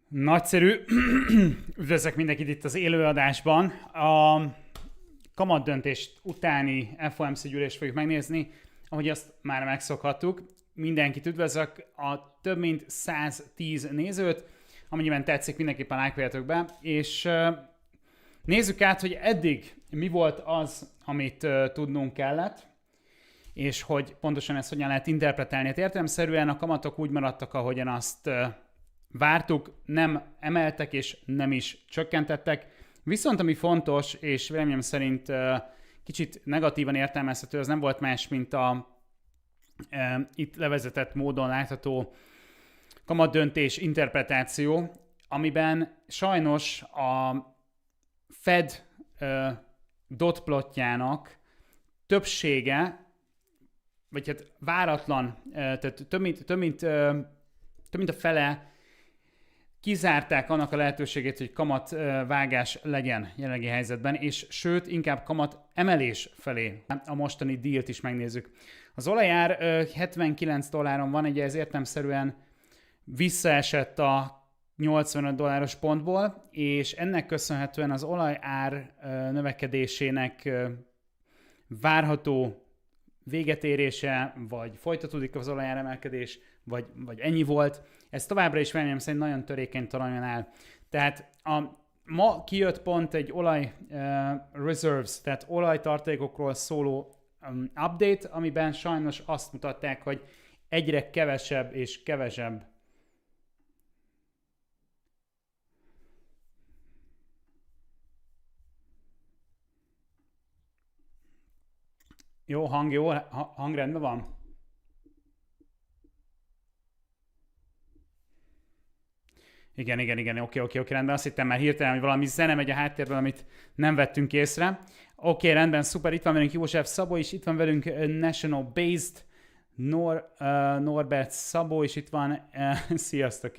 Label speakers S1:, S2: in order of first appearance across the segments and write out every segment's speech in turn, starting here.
S1: Nagyszerű. Üdvözlök mindenkit itt az élőadásban. A kamatdöntést utáni FOMC gyűlést fogjuk megnézni, ahogy azt már megszokhattuk. Mindenkit üdvözlök, a több mint 110 nézőt, amennyiben tetszik, mindenképpen lájkoljatok be, és nézzük át, hogy eddig mi volt az, amit tudnunk kellett, és hogy pontosan ezt hogyan lehet interpretálni. Hát értelemszerűen a kamatok úgy maradtak, ahogyan azt vártuk, nem emeltek és nem is csökkentettek. Viszont ami fontos, és véleményem szerint kicsit negatívan értelmezhető, az nem volt más, mint a itt levezetett módon látható kamatdöntés interpretáció, amiben sajnos a Fed dotplotjának többsége, vagy hát váratlan, tehát több mint a fele kizárták annak a lehetőségét, hogy kamatvágás legyen jelenlegi helyzetben, és sőt, inkább kamat emelés felé. A mostani dílt is megnézzük. Az olajár $79 van, ugye ez értelemszerűen visszaesett a $85 pontból, és ennek köszönhetően az olajár növekedésének várható véget érése, vagy folytatódik az olajár emelkedés, vagy ennyi volt. Ez továbbra is véleményem szerint nagyon törékeny talajon áll. Tehát ma kijött pont egy olaj reserves, tehát olajtartalékokról szóló update, amiben sajnos azt mutatták, hogy egyre kevesebb és kevesebb jó, hang rendben van? Igen, oké, rendben. Azt hittem már hirtelen, hogy valami zene megy a háttérben, amit nem vettünk észre. Oké, rendben, szuper, itt van velünk József Szabó is, itt van velünk National Based Norbert Szabó is itt van. Sziasztok!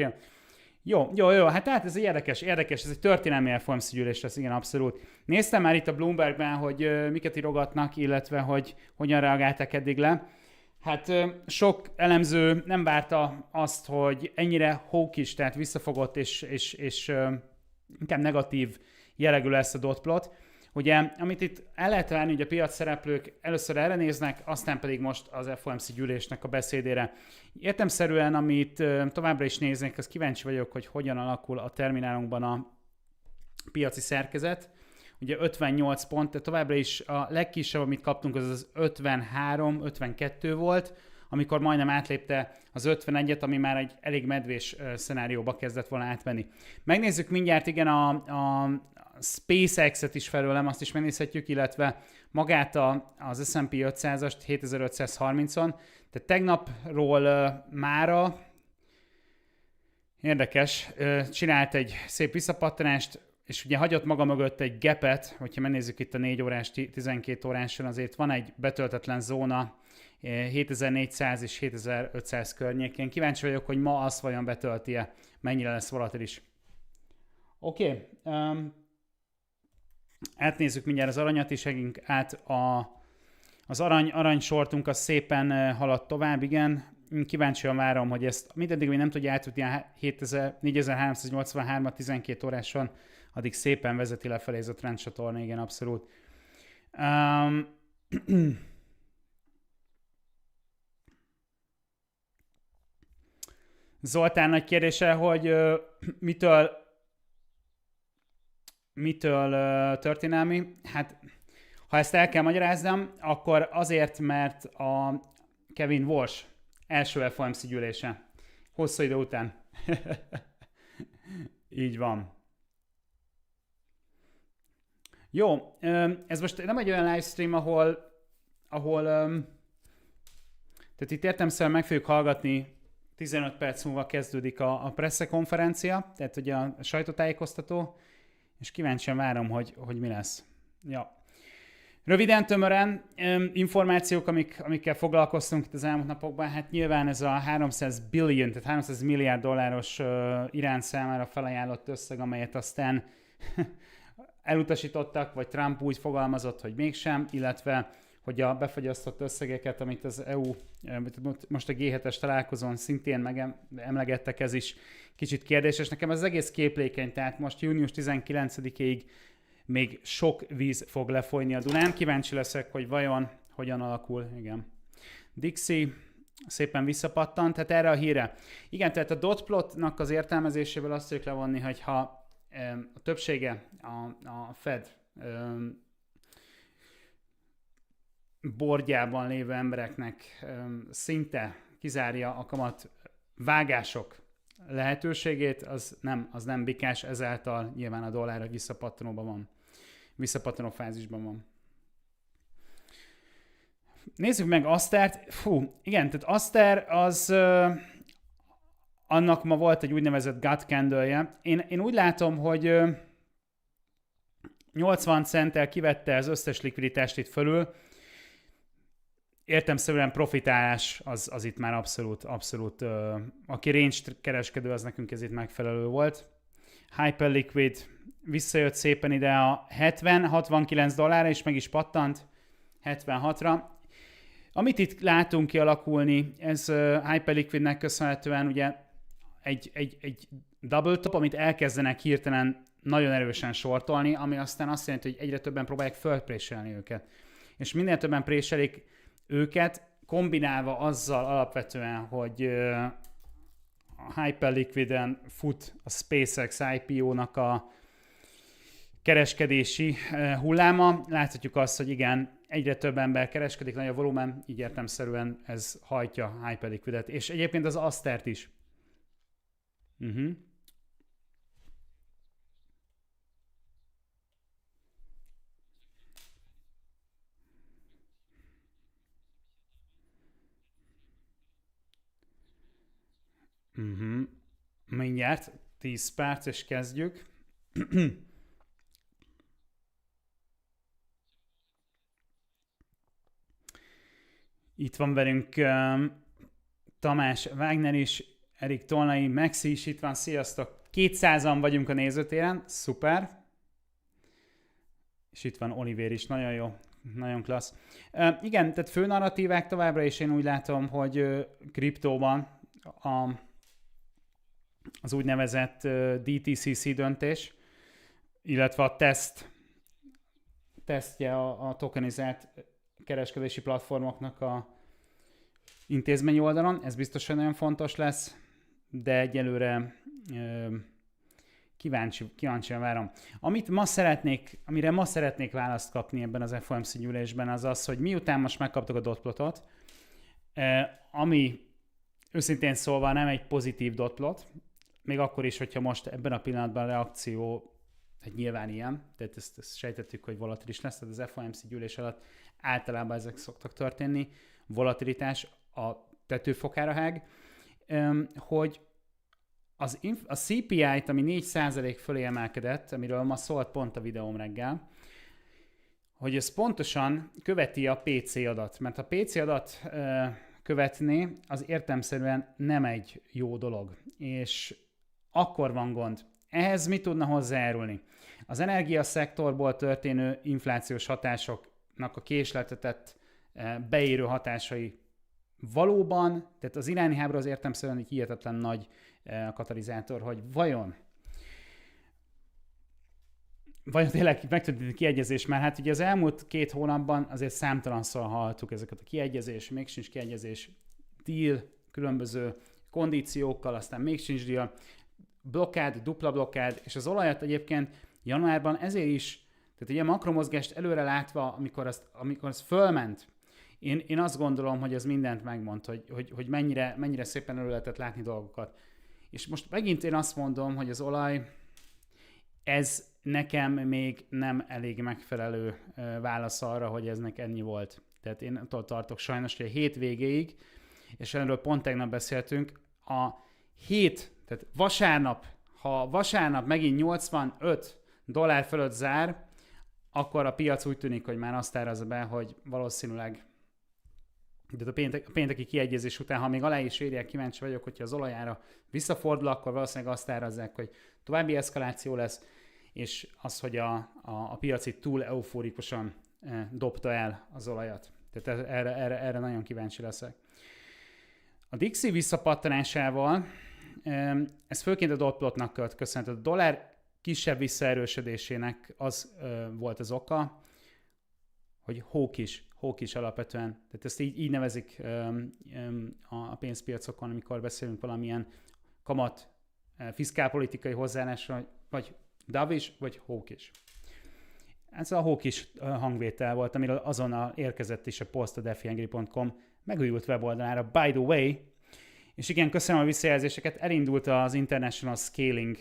S1: Jó, hát tehát ez egy érdekes, ez egy történelmi FOMC gyűlés lesz, igen, abszolút. Néztem már itt a Bloombergben, hogy miket írogatnak, illetve hogy hogyan reagáltak eddig le. Hát sok elemző nem várta azt, hogy ennyire hawkish, tehát visszafogott és inkább negatív jellegű lesz a dotplot. Ugye, amit itt el lehet várni, hogy a piac szereplők először erre néznek, aztán pedig most az FOMC gyűlésnek a beszédére. Értelemszerűen, amit továbbra is néznek, az kíváncsi vagyok, hogy hogyan alakul a terminálunkban a piaci szerkezet. Ugye 58 pont, de továbbra is a legkisebb, amit kaptunk, az 53-52 volt, amikor majdnem átlépte az 51-et, ami már egy elég medvés szenárióba kezdett volna átvenni. Megnézzük mindjárt, igen, a SpaceX-et is felőlem, azt is megnézhetjük, illetve magát az S&P 500-ast 7530-on. Tehát tegnapról mára érdekes, csinált egy szép visszapattanást, és ugye hagyott maga mögött egy gapet, hogyha megnézzük itt a 4 órás, 12 óráson, azért van egy betöltetlen zóna 7400 és 7500 környékén. Kíváncsi vagyok, hogy ma azt vajon betölti-e, mennyire lesz volatilis. Oké. Átnézzük mindjárt az aranyat, és segünk át az arany sortunk, az szépen haladt tovább, igen. Kíváncsian várom, hogy ezt mindeddig még nem tudja átütni a 4383-at 12 óráson, addig szépen vezeti lefelé ez a trendcsatorna, igen, abszolút. Zoltán nagy kérdése, hogy mitől történelmi? Hát, ha ezt el kell magyaráznom, akkor azért, mert a Kevin Warsh első FOMC gyűlése. Hosszú idő után. Így van. Jó, ez most nem egy olyan livestream, ahol tehát itt értelemszerűen meg fogjuk hallgatni, 15 perc múlva kezdődik a presszekonferencia, tehát ugye a sajtótájékoztató, és kíváncsian várom, hogy mi lesz. Ja. Röviden, tömören, információk, amikkel foglalkoztunk itt az elmúlt napokban, hát nyilván ez a 300 billion, tehát 300 milliárd dolláros Irán számára felajánlott összeg, amelyet aztán elutasítottak, vagy Trump úgy fogalmazott, hogy mégsem, illetve hogy a befagyasztott összegeket, amit az EU, most a G7-es találkozón szintén megemlegettek, ez is kicsit kérdéses. Nekem az egész képlékeny, tehát most június 19-ig még sok víz fog lefolyni a Dunán. Kíváncsi leszek, hogy vajon hogyan alakul. Igen. Dixie szépen visszapattant, tehát erre a híre. Igen, tehát a dot plotnak az értelmezéséből azt tudjuk levonni, hogy ha a többsége a Fed bordjában lévő embereknek szinte kizárja a kamat vágások lehetőségét, az nem bikás, ezáltal nyilván a dollár visszapattanó fázisban van. Nézzük meg Asztert. Igen, tehát Aszter az annak ma volt egy úgynevezett gut candle-je. Én úgy látom, hogy 80 centtel kivette az összes likviditást itt fölül. Értelemszerűen profitálás az itt már abszolút aki range kereskedő, az nekünk ez itt megfelelő volt. Hyperliquid visszajött szépen ide a 70-69 dollárra, és meg is pattant 76-ra. Amit itt látunk kialakulni, ez Hyperliquidnek köszönhetően ugye egy double top, amit elkezdenek hirtelen nagyon erősen sortolni, ami aztán azt jelenti, hogy egyre többen próbálják fölpréselni őket. És minél többen préselik őket, kombinálva azzal alapvetően, hogy a Hyperliquiden fut a SpaceX IPO-nak a kereskedési hulláma. Láthatjuk azt, hogy igen, egyre több ember kereskedik, nagy a volumen, így értelemszerűen ez hajtja Hyperliquidet. És egyébként az Asztert is. Mindjárt 10 perc, és kezdjük. Itt van velünk Tamás Wagner is, Erik Tolnai, Maxi is itt van, sziasztok! 200-an vagyunk a nézőtéren, szuper! És itt van Oliver is, nagyon jó, nagyon klassz. Igen, tehát fő narratívák továbbra is én úgy látom, hogy kriptóban az úgynevezett DTCC döntés, illetve a tesztje a tokenizált kereskedési platformoknak a intézményi oldalon. Ez biztosan nagyon fontos lesz, de egyelőre kíváncsian várom. Amire ma szeretnék választ kapni ebben az FOMC gyűlésben, az az, hogy miután most megkaptuk a dotplotot, ami őszintén szólva nem egy pozitív dotplot, még akkor is, hogyha most ebben a pillanatban a reakció egy nyilván ilyen, tehát ezt sejtettük, hogy volatilis lesz, tehát az FOMC gyűlés alatt általában ezek szoktak történni, volatilitás a tetőfokára hág, hogy a CPI-t, ami 4% fölé emelkedett, amiről ma szólt pont a videóm reggel, hogy ez pontosan követi a PC adat, mert a PC adat követni, az értelemszerűen nem egy jó dolog, és akkor van gond. Ehhez mit tudna hozzájárulni? Az energiaszektorból történő inflációs hatásoknak a késletetett beérő hatásai valóban, tehát az iráni háború az értelemszerűen egy hihetetlen nagy katalizátor, hogy vajon tényleg megtörtént a kiegyezés, mert hát ugye az elmúlt 2 hónapban azért számtalanszor hallottuk ezeket a kiegyezés, még sincs kiegyezés, deal, különböző kondíciókkal, aztán még sincs deal, blokkád, dupla blokkád, és az olajat egyébként januárban ezért is, tehát ugye makromozgást előre látva, amikor az fölment, én azt gondolom, hogy ez mindent megmond, hogy mennyire szépen elő lehetett látni dolgokat. És most megint én azt mondom, hogy az olaj, ez nekem még nem elég megfelelő válasz arra, hogy ez ennyi volt. Tehát én attól tartok sajnos, hogy a hét végéig, és erről pont tegnap beszéltünk, tehát ha vasárnap megint 85 dollár fölött zár, akkor a piac úgy tűnik, hogy már azt árazza be, hogy valószínűleg de a pénteki kiegyezés után, ha még alá is írják, kíváncsi vagyok, hogyha az olajára visszafordul, akkor valószínűleg azt árazzák, hogy további eszkaláció lesz, és az, hogy a piac itt túl euforikusan dobta el az olajat. Tehát erre nagyon kíváncsi leszek. A Dixie visszapattanásával, ez főként a dotplotnak köszönhető. A dollár kisebb visszaerősödésének az volt az oka, hogy hawkish alapvetően. Tehát ezt így nevezik a pénzpiacokon, amikor beszélünk valamilyen kamat fiszkálpolitikai hozzáállásról, vagy dovish, vagy hawkish. Ez a hawkish hangvétel volt, amiről azonnal érkezett is a poszt a defihengri.com megújult weboldalára, by the way. És igen, köszönöm a visszajelzéseket. Elindult az International Scaling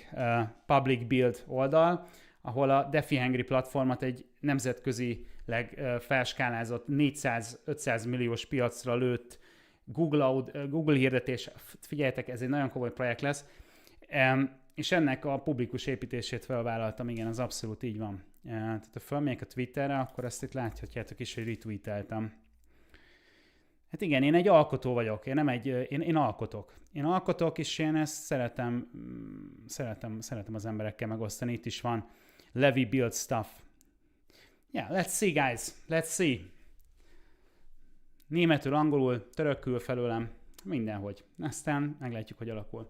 S1: Public Build oldal, ahol a DeFi platformot egy nemzetközileg felskálázott 400-500 milliós piacra lőtt Google hirdetés. Figyeljetek, ez egy nagyon komoly projekt lesz. És ennek a publikus építését felvállaltam, igen, az abszolút így van. Tehát ha felmegyek a Twitterre, akkor ezt itt láthatjátok is, hogy retweeteltem. Hát igen, én egy alkotó vagyok, én alkotok. Én alkotok, és én ezt szeretem az emberekkel megosztani. Itt is van Levi Build Stuff. Yeah, let's see guys, let's see. Németül, angolul, törökül felőlem, mindenhogy. Aztán meglátjuk, hogy alakul.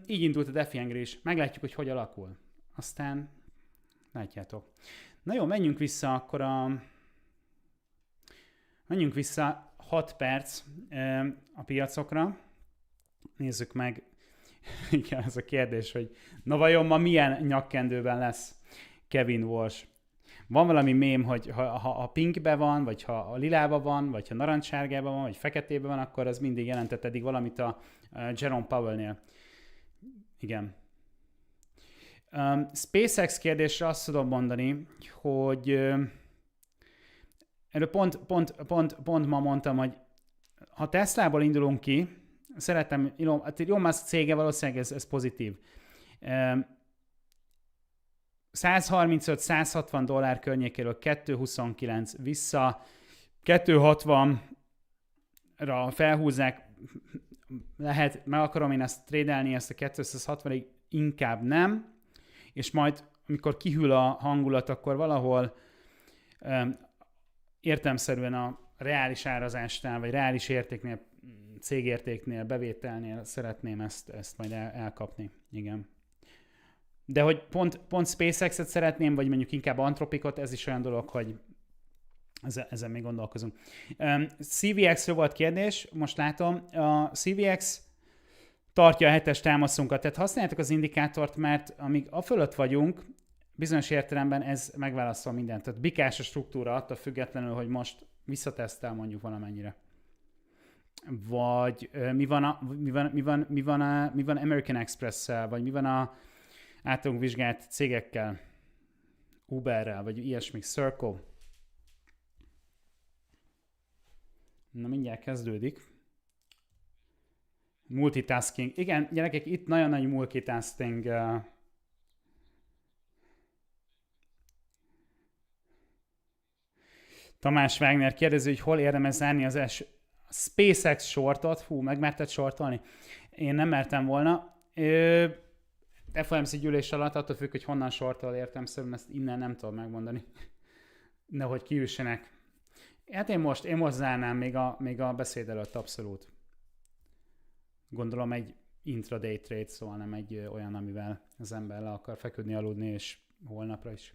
S1: Így indult a DeFi is, meglátjuk, hogy alakul. Aztán látjátok. Na jó, menjünk vissza akkor Menjünk vissza 6 perc a piacokra. Nézzük meg, igen, ez a kérdés, hogy na vajon ma milyen nyakkendőben lesz Kevin Warsh. Van valami mém, hogy ha a pinkbe van, vagy ha a lilába van, vagy ha narancssárgában van, vagy feketében van, akkor az mindig jelentett eddig valamit a Jerome Powell-nél. Igen. SpaceX kérdésre azt tudom mondani, hogy erről pont ma mondtam, hogy ha Teslából indulunk ki, szeretem, Elon Musk cége valószínűleg ez pozitív. $135-160 környékéről 229 vissza, 260-ra felhúzzák, lehet, meg akarom én ezt trédelni, ezt a 260-ig, inkább nem, és majd amikor kihűl a hangulat, akkor valahol értelemszerűen a reális árazásnál, vagy reális értéknél, cégértéknél, bevételnél szeretném ezt majd elkapni. Igen. De hogy pont SpaceX-et szeretném, vagy mondjuk inkább Antropicot, ez is olyan dolog, hogy ezen még gondolkozunk. CVX-ről volt kérdés, most látom. A CVX tartja a 7-es támaszunkat, tehát használjátok az indikátort, mert amíg a fölött vagyunk, bizonyos értelemben ez megválaszol mindent. Tehát bikás a struktúra attól függetlenül, hogy most visszatesztel mondjuk valamennyire. Vagy mi van American Express-szel, vagy mi van a általunk vizsgált cégekkel, Uberrel, vagy ilyesmi, Circle. Na mindjárt kezdődik. Multitasking. Igen, gyerekek, itt nagyon nagy multitasking. Tamás Wagner kérdezi, hogy hol érdemes zárni az SpaceX shortot. Hú, megmerted shortolni? Én nem mertem volna. FOMC gyűlés alatt, attól függ, hogy honnan shortol értelemszerűen, ezt innen nem tudom megmondani. Nehogy kiüssenek. Hát én most zárnám még a beszéd előtt abszolút. Gondolom egy intraday trade, szóval nem egy olyan, amivel az ember le akar feküdni, aludni, és holnapra is.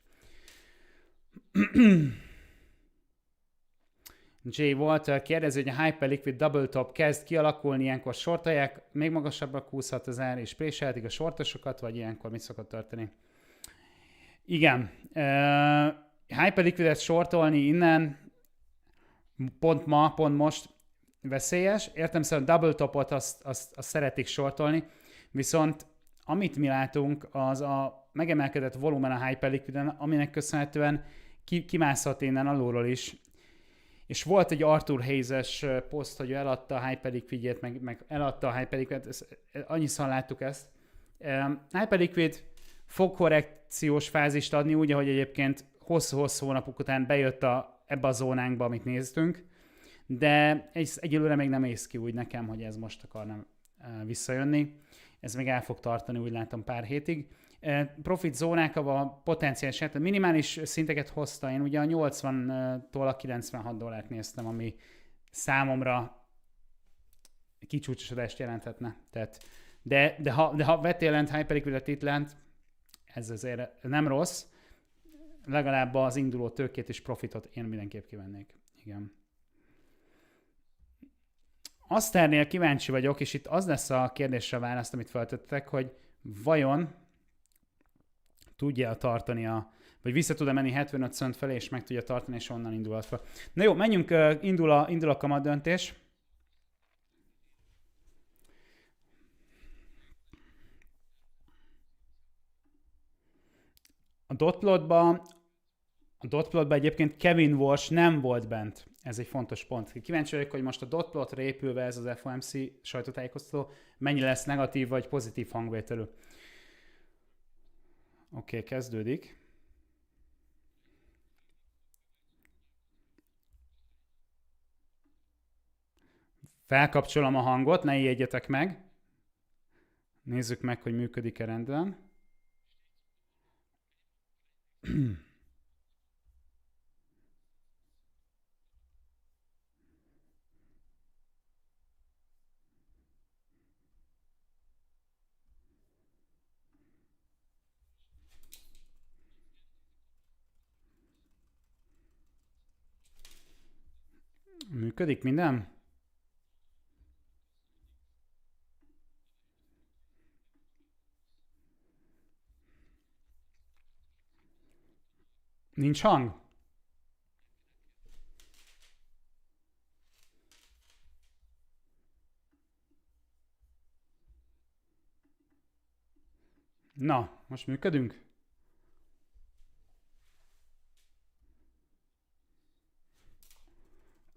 S1: Jay Walter kérdezi, hogy a Hyperliquid Double Top kezd kialakulni, ilyenkor sortolják, még magasabbra húzhat az ár, és préselhetik a sortosokat, vagy ilyenkor mit szokott történni? Igen. Hyperliquidet sortolni innen, pont most veszélyes. Értelemszerűen Double Topot azt szeretik sortolni, viszont amit mi látunk, az a megemelkedett volumen a Hyperliquiden, aminek köszönhetően kimászhat innen alulról is. És volt egy Arthur Hayes-es poszt, hogy ő eladta a Hyperliquidjét, meg eladta a Hyperliquidet, annyiszor láttuk ezt. Hyperliquid fog korrekciós fázist adni, úgy, ahogy egyébként hosszú-hosszú hónapok után bejött ebbe a zónánkba, amit néztünk, de egyelőre még nem ész ki úgy nekem, hogy ez most akarna visszajönni. Ez még el fog tartani, úgy látom, pár hétig. profit zónák, ahol potenciális, hát minimális szinteket hozta. Én ugye a 80-tól a $96 néztem, ami számomra kicsúcsosodást jelenthetne. Tehát, de ha vettél lent, hyperliquidet itt lent, ez azért nem rossz. Legalább az induló tőkét és profitot én mindenképp kivennék. Igen. Aztárnél kíváncsi vagyok, és itt az lesz a kérdésre a választ, amit feltettek, hogy vajon tudja tartani vagy vissza tud-e menni 75 cent felé, és meg tudja tartani, és onnan indulhat fel. Na jó, menjünk, indul a kamatdöntés. A dotplotba egyébként Kevin Warsh nem volt bent. Ez egy fontos pont. Kíváncsi vagyok, hogy most a dotplotra épülve ez az FOMC sajtótájékoztató mennyire lesz negatív vagy pozitív hangvételű. Oké, kezdődik. Felkapcsolom a hangot, ne ijedjetek meg. Nézzük meg, hogy működik-e rendben. Működik minden? Nincs hang? Na, most működünk?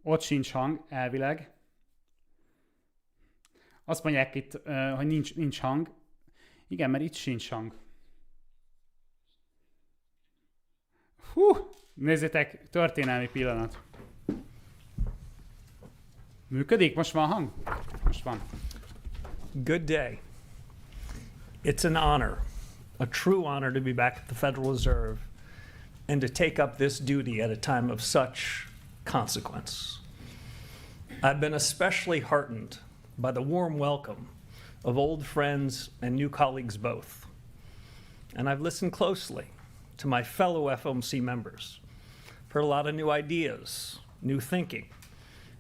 S1: Ott sincs hang, elvileg. Azt mondják itt, hogy nincs hang. Igen, mert itt sincs hang. Hú, nézzétek, történelmi pillanat. Működik? Most van hang? Most van.
S2: Good day. It's an honor, a true honor to be back at the Federal Reserve and to take up this duty at a time of such consequence. I've been especially heartened by the warm welcome of old friends and new colleagues both. And I've listened closely to my fellow FOMC members. Heard a lot of new ideas, new thinking,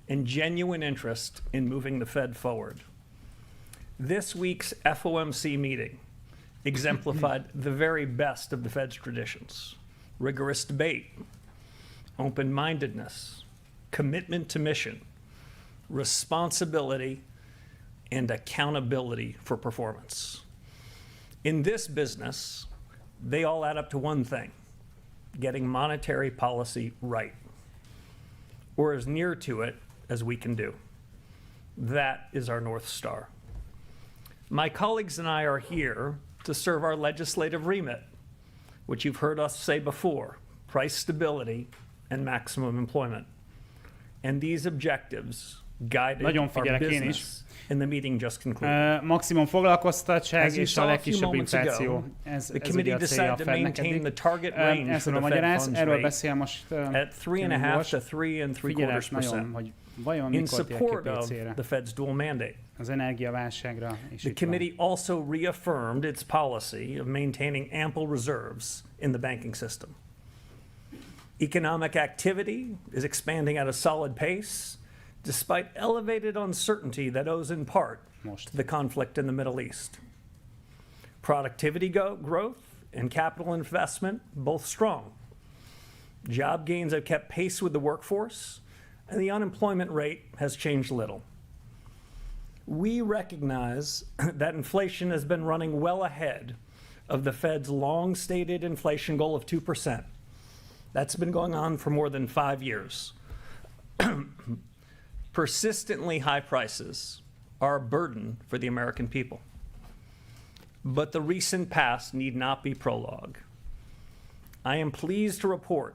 S2: and genuine interest in moving the Fed forward. This week's FOMC meeting exemplified the very best of the Fed's traditions: rigorous debate, open-mindedness, commitment to mission, responsibility, and accountability for performance. In this business, they all add up to one thing: getting monetary policy right, or as near to it as we can do. That is our North Star. My colleagues and I are here to serve our legislative remit, which you've heard us say before: price stability and maximum employment. And these objectives guided our business in the meeting just concluded.
S1: Maximum foglalkoztatottság és a legkisebb infláció. Ez ugye a célja a Fednek eddig. Ezt tudom magyarázni, erről beszél most Kevin Warsh. Figyelés nagyon, hogy vajon mikor tér ki PC-re.
S2: The Fed's dual mandate.
S1: Az energiaválságra is
S2: The committee also reaffirmed its policy of maintaining ample reserves in the banking system. Economic activity is expanding at a solid pace, despite elevated uncertainty that owes in part to the conflict in the Middle East. Productivity growth and capital investment both strong. Job gains have kept pace with the workforce, and the unemployment rate has changed little. We recognize that inflation has been running well ahead of the Fed's long-stated inflation goal of 2%. That's been going on for more than 5 years. Persistently high prices are a burden for the American people. But the recent past need not be prologue. I am pleased to report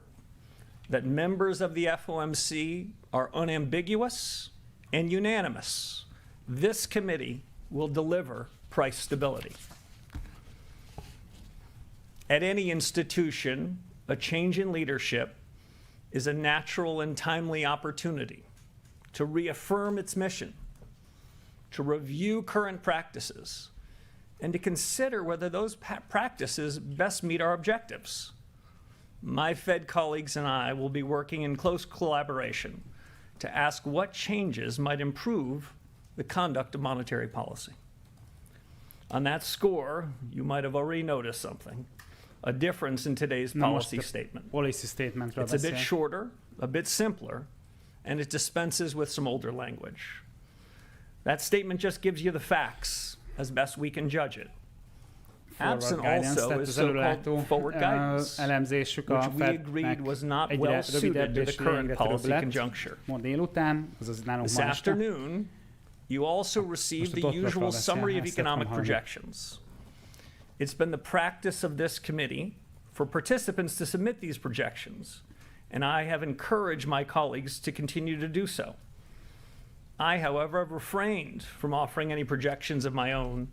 S2: that members of the FOMC are unambiguous and unanimous. This committee will deliver price stability. At any institution, a change in leadership is a natural and timely opportunity to reaffirm its mission, to review current practices, and to consider whether those practices best meet our objectives. My Fed colleagues and I will be working in close collaboration to ask what changes might improve the conduct of monetary policy. On that score, you might have already noticed something, a difference in today's policy statement.
S1: Policy statementről
S2: It's a bit
S1: beszél.
S2: shorter, a bit simpler, and it dispenses with some older language. That statement just gives you the facts as best we can judge it. Absent
S1: guidance,
S2: also
S1: tehát
S2: is
S1: az
S2: so-called
S1: előrelátó
S2: forward guidance,
S1: elemzésük a
S2: which we agreed
S1: Fednek
S2: was not
S1: egyre
S2: well suited
S1: rövidebb
S2: to
S1: és
S2: the current
S1: lényegre
S2: policy
S1: lett.
S2: conjuncture.
S1: Ma délután, azaz nálunk
S2: This
S1: ma este.
S2: afternoon, you also received
S1: Most a
S2: the
S1: dotról
S2: usual
S1: beszél,
S2: summary of
S1: ezt
S2: economic
S1: akarom hallani.
S2: projections. It's been the practice of this committee for participants to submit these projections, and I have encouraged my colleagues to continue to do so. I, however, have refrained from offering any projections of my own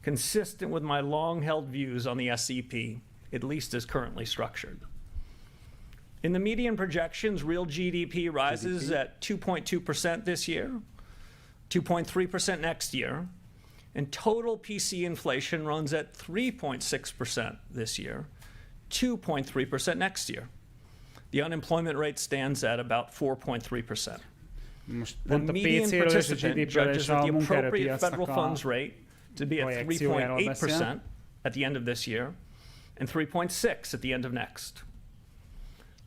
S2: consistent with my long-held views on the SEP, at least as currently structured. In the median projections, real GDP rises at 2.2% this year, 2.3% next year, and total PC inflation runs at 3.6% this year, 2.3% next year. The unemployment rate stands at about 4.3%.
S1: Most
S2: The
S1: pont a
S2: median
S1: PC-ről és a
S2: participant
S1: GDP-ről
S2: judges
S1: és
S2: that
S1: a
S2: the appropriate
S1: munkaerőpiacnak
S2: federal
S1: a
S2: funds rate to be at
S1: projekciójáról
S2: 3.8% at the end of this year and 3.6% at the end of next.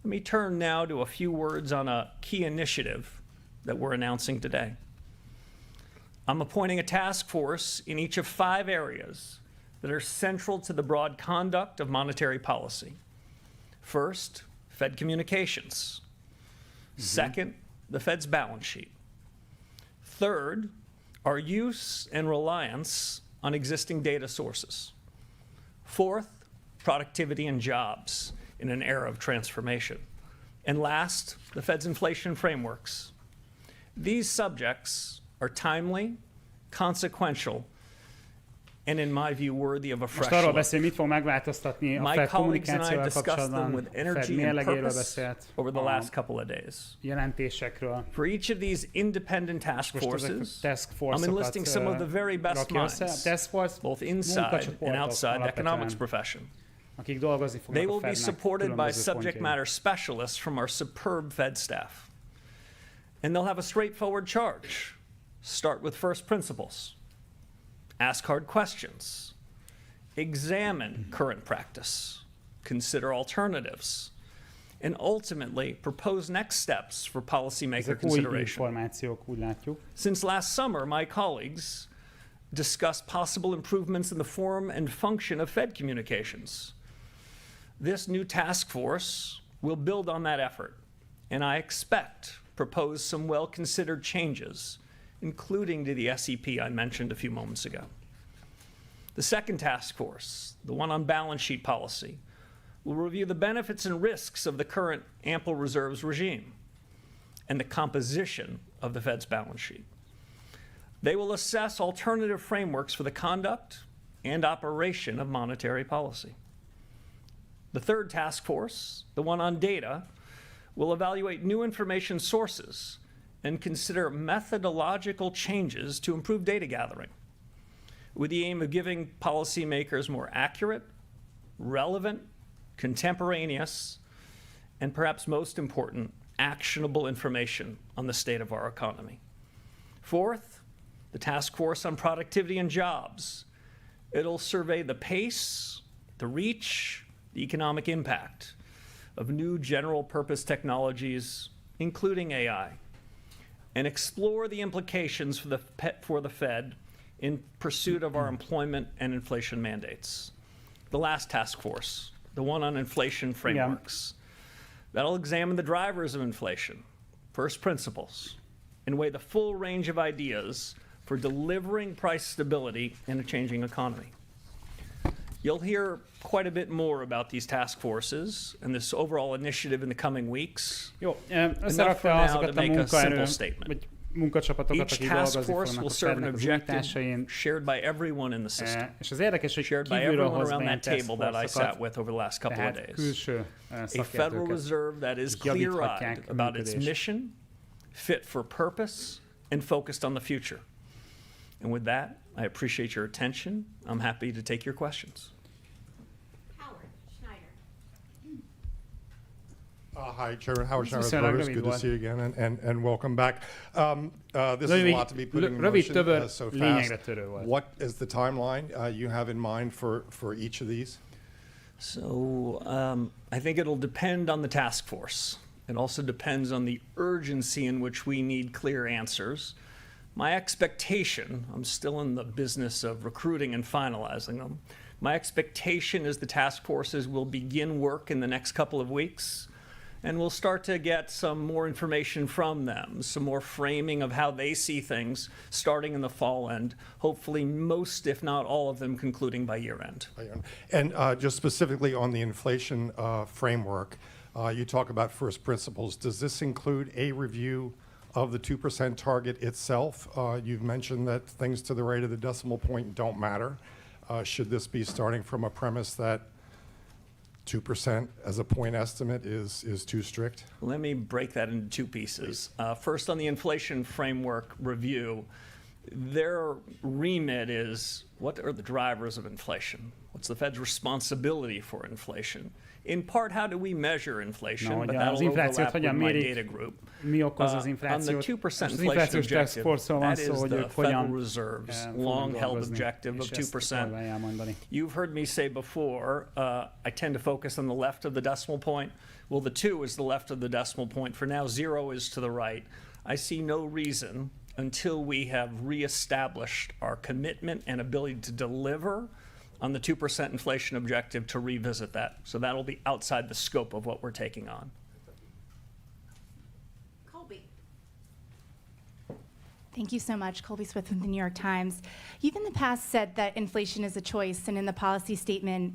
S2: Let me turn now to a few words on a key initiative that we're announcing today. I'm appointing a task force in each of 5 areas that are central to the broad conduct of monetary policy. First, Fed communications. Second, the Fed's balance sheet. Third, our use and reliance on existing data sources. Fourth, productivity and jobs in an era of transformation. And last, the Fed's inflation frameworks. These subjects are timely, consequential, and in my view, worthy of a fresh
S1: Most arról
S2: look.
S1: beszél, mit fog megváltoztatni a
S2: My
S1: Fed
S2: colleagues and I
S1: kommunikációval
S2: discussed them
S1: kapcsolatban,
S2: with
S1: Fed
S2: energy and
S1: mérlegéről
S2: purpose
S1: beszélt,
S2: over the
S1: a
S2: last couple of days.
S1: jelentésekről.
S2: For each of these independent task
S1: Most ezek a
S2: forces,
S1: task
S2: I'm
S1: force-okat
S2: enlisting some of the very best
S1: rakja össze. A
S2: minds,
S1: task force
S2: both inside and
S1: munkacsoportok
S2: outside the economics
S1: alapvetően,
S2: profession.
S1: akik dolgozni
S2: They
S1: fognak a
S2: will be
S1: Fednek
S2: supported by
S1: különböző
S2: subject
S1: pontjain.
S2: matter specialists from our superb Fed staff. And they'll have a straightforward charge. Start with first principles. Ask hard questions. Examine current practice. Consider alternatives. And ultimately propose next steps for policymaker
S1: Ezek új
S2: consideration.
S1: információk, úgy látjuk.
S2: Since last summer, my colleagues discussed possible improvements in the form and function of Fed communications. This new task force will build on that effort, and I expect propose some well-considered changes, including to the SEP I mentioned a few moments ago. The second task force, the one on balance sheet policy, will review the benefits and risks of the current ample reserves regime and the composition of the Fed's balance sheet. They will assess alternative frameworks for the conduct and operation of monetary policy. The third task force, the one on data, will evaluate new information sources and consider methodological changes to improve data gathering, with the aim of giving policymakers more accurate, relevant, contemporaneous, and perhaps most important, actionable information on the state of our economy. Fourth, the task force on productivity and jobs. It'll survey the pace, the reach, the economic impact of new general purpose technologies, including AI, and explore the implications for the Fed in pursuit of our employment and inflation mandates. The last task force, the one on inflation frameworks, that'll examine the drivers of inflation, first principles, and weigh the full range of ideas for delivering price stability in a changing economy. You'll hear quite a bit more about these task forces and this overall initiative in the coming weeks.
S1: Jó,
S2: Enough for
S1: összerakta
S2: now
S1: azokat
S2: to
S1: a
S2: make a simple
S1: munkaerő,
S2: statement.
S1: vagy munkacsapatokat,
S2: Each
S1: akik
S2: task
S1: dolgozni
S2: force
S1: fognak
S2: will
S1: a
S2: serve an
S1: Fednek az
S2: objective
S1: újításain.
S2: shared by everyone in the system,
S1: És az érdekes, hogy
S2: shared by
S1: kívülről
S2: everyone
S1: hoz
S2: around
S1: be ilyen
S2: that table that I sat
S1: taskforce-okat,
S2: with over the last couple of
S1: tehát
S2: days.
S1: külső
S2: A Federal
S1: szakértőket.
S2: Reserve that is clear-eyed about its mission, fit for purpose, and focused on the future. And with that, I appreciate your attention. I'm happy to take your questions.
S3: Hi, Chairman Howard Schneider of
S1: Viszonylag
S3: Reuters.
S1: rövid
S3: Good to
S1: volt.
S3: see you again, and welcome back. This is a lot to be putting in
S1: Rövid,
S3: motion
S1: több
S3: so
S1: lényegre
S3: fast.
S1: törő volt.
S3: What is the timeline you have in mind for each of these?
S2: So I think it'll depend on the task force. It also depends on the urgency in which we need clear answers. My expectation, I'm still in the business of recruiting and finalizing them. My expectation is the task forces will begin work in the next couple of weeks, and we'll start to get some more information from them, some more framing of how they see things starting in the fall end, hopefully most, if not all of them, concluding by year end.
S3: And just specifically on the inflation framework, you talk about first principles. Does this include a review of the 2% target itself? You've mentioned that things to the right of the decimal point don't matter. Should this be starting from a premise that 2% as a point estimate is too strict?
S2: Let me break that into two pieces. First, on the inflation framework review, their remit is what are the drivers of inflation? What's the Fed's responsibility for inflation? In part, how do we measure inflation? But that'll overlap with my data group.
S1: Mi okoz az
S2: On
S1: inflációt?
S2: the 2%
S1: Az
S2: inflation
S1: inflációs task
S2: objective,
S1: force-ról van
S2: that
S1: szó,
S2: is
S1: hogy
S2: the
S1: ők
S2: Federal
S1: hogyan
S2: Reserve's
S1: fognak
S2: long-held
S1: dolgozni,
S2: objective of
S1: és ezt
S2: 2%.
S1: próbálja elmondani.
S2: You've heard me say before, I tend to focus on the left of the decimal point. Well, the 2 is the left of the decimal point. For now, 0 is to the right. I see no reason until we have reestablished our commitment and ability to deliver on the 2% inflation objective to revisit that. So that'll be outside the scope of what we're taking on.
S4: Thank you so much. Colby Smith with the New York Times. You've in the past said that inflation is a choice, and in the policy statement,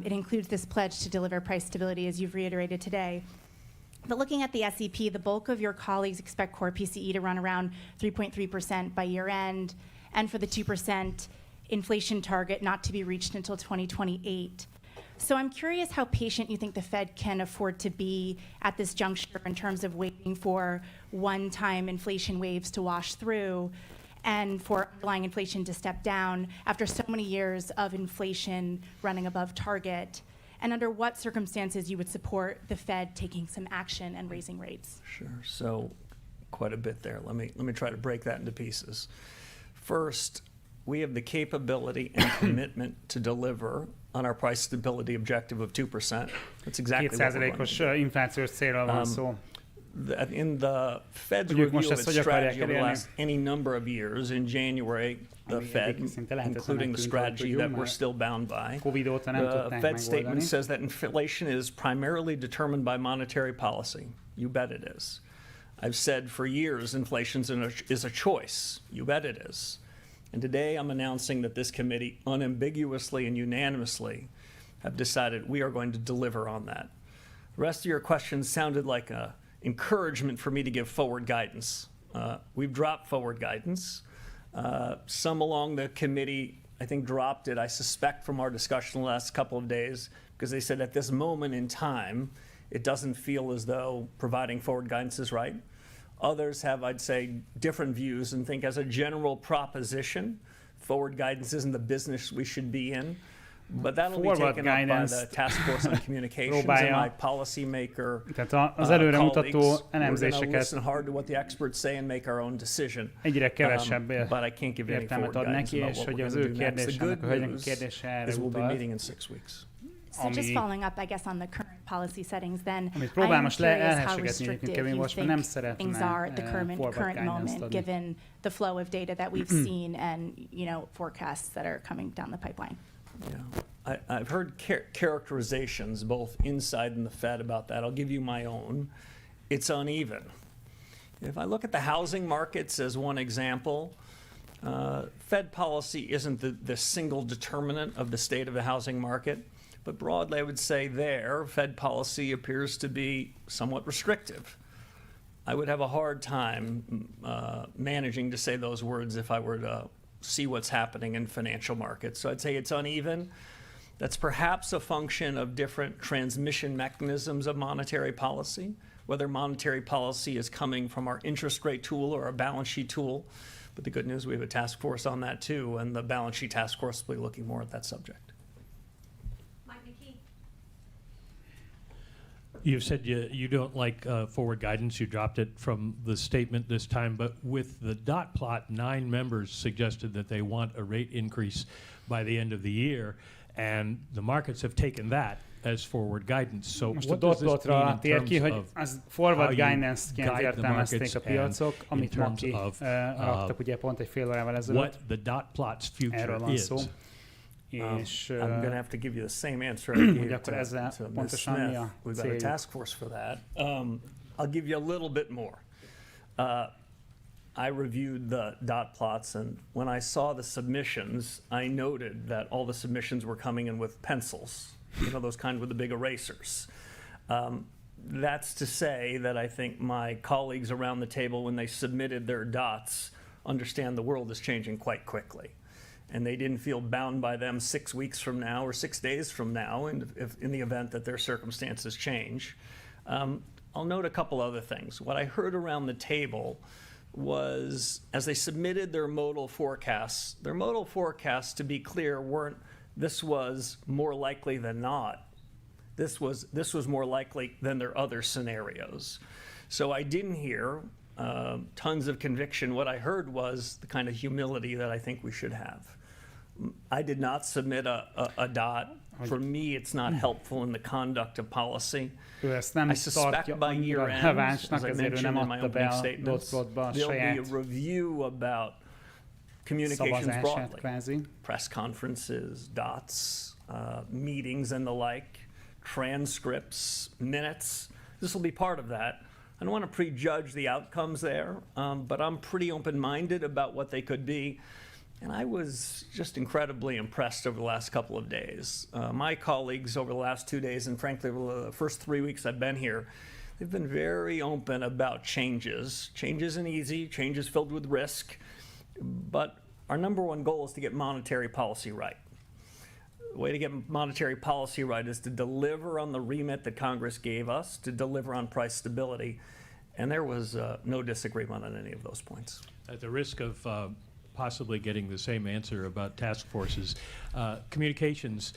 S4: it includes this pledge to deliver price stability, as you've reiterated today. But looking at the SEP, the bulk of your colleagues expect core PCE to run around 3.3% by year end, and for the 2% inflation target not to be reached until 2028. So I'm curious how patient you think the Fed can afford to be at this juncture in terms of waiting for one-time inflation waves to wash through and for underlying inflation to step down after so many years of inflation running above target, and under what circumstances you would support the Fed taking some action and raising rates.
S2: Sure. So quite a bit there. Let me try to break that into pieces. First, we have the capability and commitment to deliver on our price stability objective of 2%. That's exactly what we're going to
S1: 2%-os
S2: do.
S1: inflációs célról van szó.
S2: In the Fed's
S1: Hogy ők
S2: review
S1: most
S2: of
S1: ezt
S2: its
S1: hogy akarják
S2: strategy over the
S1: elérni?
S2: last any number of years, in January, the
S1: Ami
S2: Fed,
S1: eddig szinte lehetetlenek
S2: including the
S1: tűnt,
S2: strategy
S1: tudjuk,
S2: that we're
S1: mert
S2: still bound by,
S1: Covid óta nem
S2: the
S1: tudták
S2: Fed statement
S1: megoldani.
S2: says that inflation is primarily determined by monetary policy. You bet it is. I've said for years inflation is a choice. You bet it is. And today I'm announcing that this committee unambiguously and unanimously have decided we are going to deliver on that. The rest of your questions sounded like an encouragement for me to give forward guidance. We've dropped forward guidance. Some along the committee, I think, dropped it, I suspect, from our discussion the last couple of days, because they said at this moment in time, it doesn't feel as though providing forward guidance is right. Others have, I'd say, different views and think as a general proposition, forward guidance isn't the business we should be in. But that'll be taken up by the Task Force on Communications and my policymaker
S1: Tehát az előremutató
S2: colleagues. We're going to
S1: elemzéseket
S2: listen hard to what the experts say and make our own decision.
S1: egyre kevesebb
S2: But I can't give any
S1: értelmet
S2: forward
S1: ad
S2: guidance
S1: neki,
S2: about
S1: és
S2: what
S1: hogy
S2: we're
S1: az
S2: going
S1: ő
S2: to do next. The
S1: kérdése, annak
S2: good
S1: a hölgynek
S2: news
S1: kérdése erre
S2: is we'll be
S1: utalt.
S2: meeting in 6 weeks.
S4: So just following up, I guess, on the current policy settings, then
S1: Amit
S4: I
S1: próbál
S4: am
S1: most
S4: curious how
S1: elhessegetni egyébként
S4: restrictive
S1: Kevin
S4: you
S1: Warsh, mert nem
S4: think
S1: szeretne
S4: things are at the
S1: forward
S4: current
S1: guidance
S4: moment,
S1: adni.
S4: given the flow of data that we've seen and forecasts that are coming down the pipeline.
S2: Yeah, I've heard characterizations both inside and the Fed about that. I'll give you my own. It's uneven. If I look at the housing markets as one example, Fed policy isn't the single determinant of the state of the housing market, but broadly I would say there, Fed policy appears to be somewhat restrictive. I would have a hard time managing to say those words if I were to see what's happening in financial markets. So I'd say it's uneven. That's perhaps a function of different transmission mechanisms of monetary policy, whether monetary policy is coming from our interest rate tool or our balance sheet tool. But the good news, we have a task force on that too, and the balance sheet task force will be looking more at that subject.
S5: You've said you don't like forward guidance. You dropped it from the statement this time. But with the dot plot, 9 members suggested that they want a rate increase by the end of the year. And the markets have taken that as forward guidance. So
S1: Most a
S5: what does
S1: dot
S5: this mean
S1: plotra
S5: in
S1: tér
S5: terms
S1: ki, hogy
S5: of
S1: az forward
S5: how you
S1: guidance-ként
S5: guide the
S1: értelmezték
S5: markets
S1: a piacok,
S5: and
S1: amit
S5: in
S1: ma
S5: terms
S1: ki
S5: of,
S1: raktak ugye pont egy fél órával ezelőtt.
S5: what the dot plot's future
S1: Erről van
S5: is?
S1: szó. És
S2: I'm going to have to give you the same answer I gave
S1: akkor
S2: to
S1: ezzel
S2: Ms.
S1: pontosan mi
S2: Smith.
S1: a
S2: We've got a
S1: céljuk?
S2: task force for that. I'll give you a little bit more. I reviewed the dot plots, and when I saw the submissions, I noted that all the submissions were coming in with pencils, you know, those kind with the big erasers. That's to say that I think my colleagues around the table, when they submitted their dots, understand the world is changing quite quickly. And they didn't feel bound by them 6 weeks from now or 6 days from now in the event that their circumstances change. I'll note a couple other things. What I heard around the table was, as they submitted their modal forecasts, to be clear, weren't, this was more likely than not. This was more likely than their other scenarios. So I didn't hear tons of conviction. What I heard was the kind of humility that I think we should have. I did not submit a dot. For me, it's not helpful in the conduct of policy.
S1: Ő ezt nem
S2: I suspect
S1: tartja
S2: by
S1: annyira
S2: year end,
S1: relevánsnak,
S2: as I
S1: ezért ő
S2: mentioned
S1: nem
S2: in my
S1: adta be
S2: opening
S1: a
S2: statements,
S1: dotplotba a
S2: there'll be
S1: saját
S2: a review about communications
S1: szavazását
S2: broadly.
S1: kvázi.
S2: Press conferences, dots, meetings and the like, transcripts, minutes. This will be part of that. I don't want to prejudge the outcomes there, but I'm pretty open-minded about what they could be. And I was just incredibly impressed over the last couple of days. My colleagues over the last 2 days, and frankly, over the first 3 weeks I've been here, they've been very open about changes. Change isn't easy, change is filled with risk, but our number one goal is to get monetary policy right. The way to get monetary policy right is to deliver on the remit that Congress gave us, to deliver on price stability, and there was no disagreement on any of those points.
S5: At the risk of possibly getting the same answer about task forces, communications,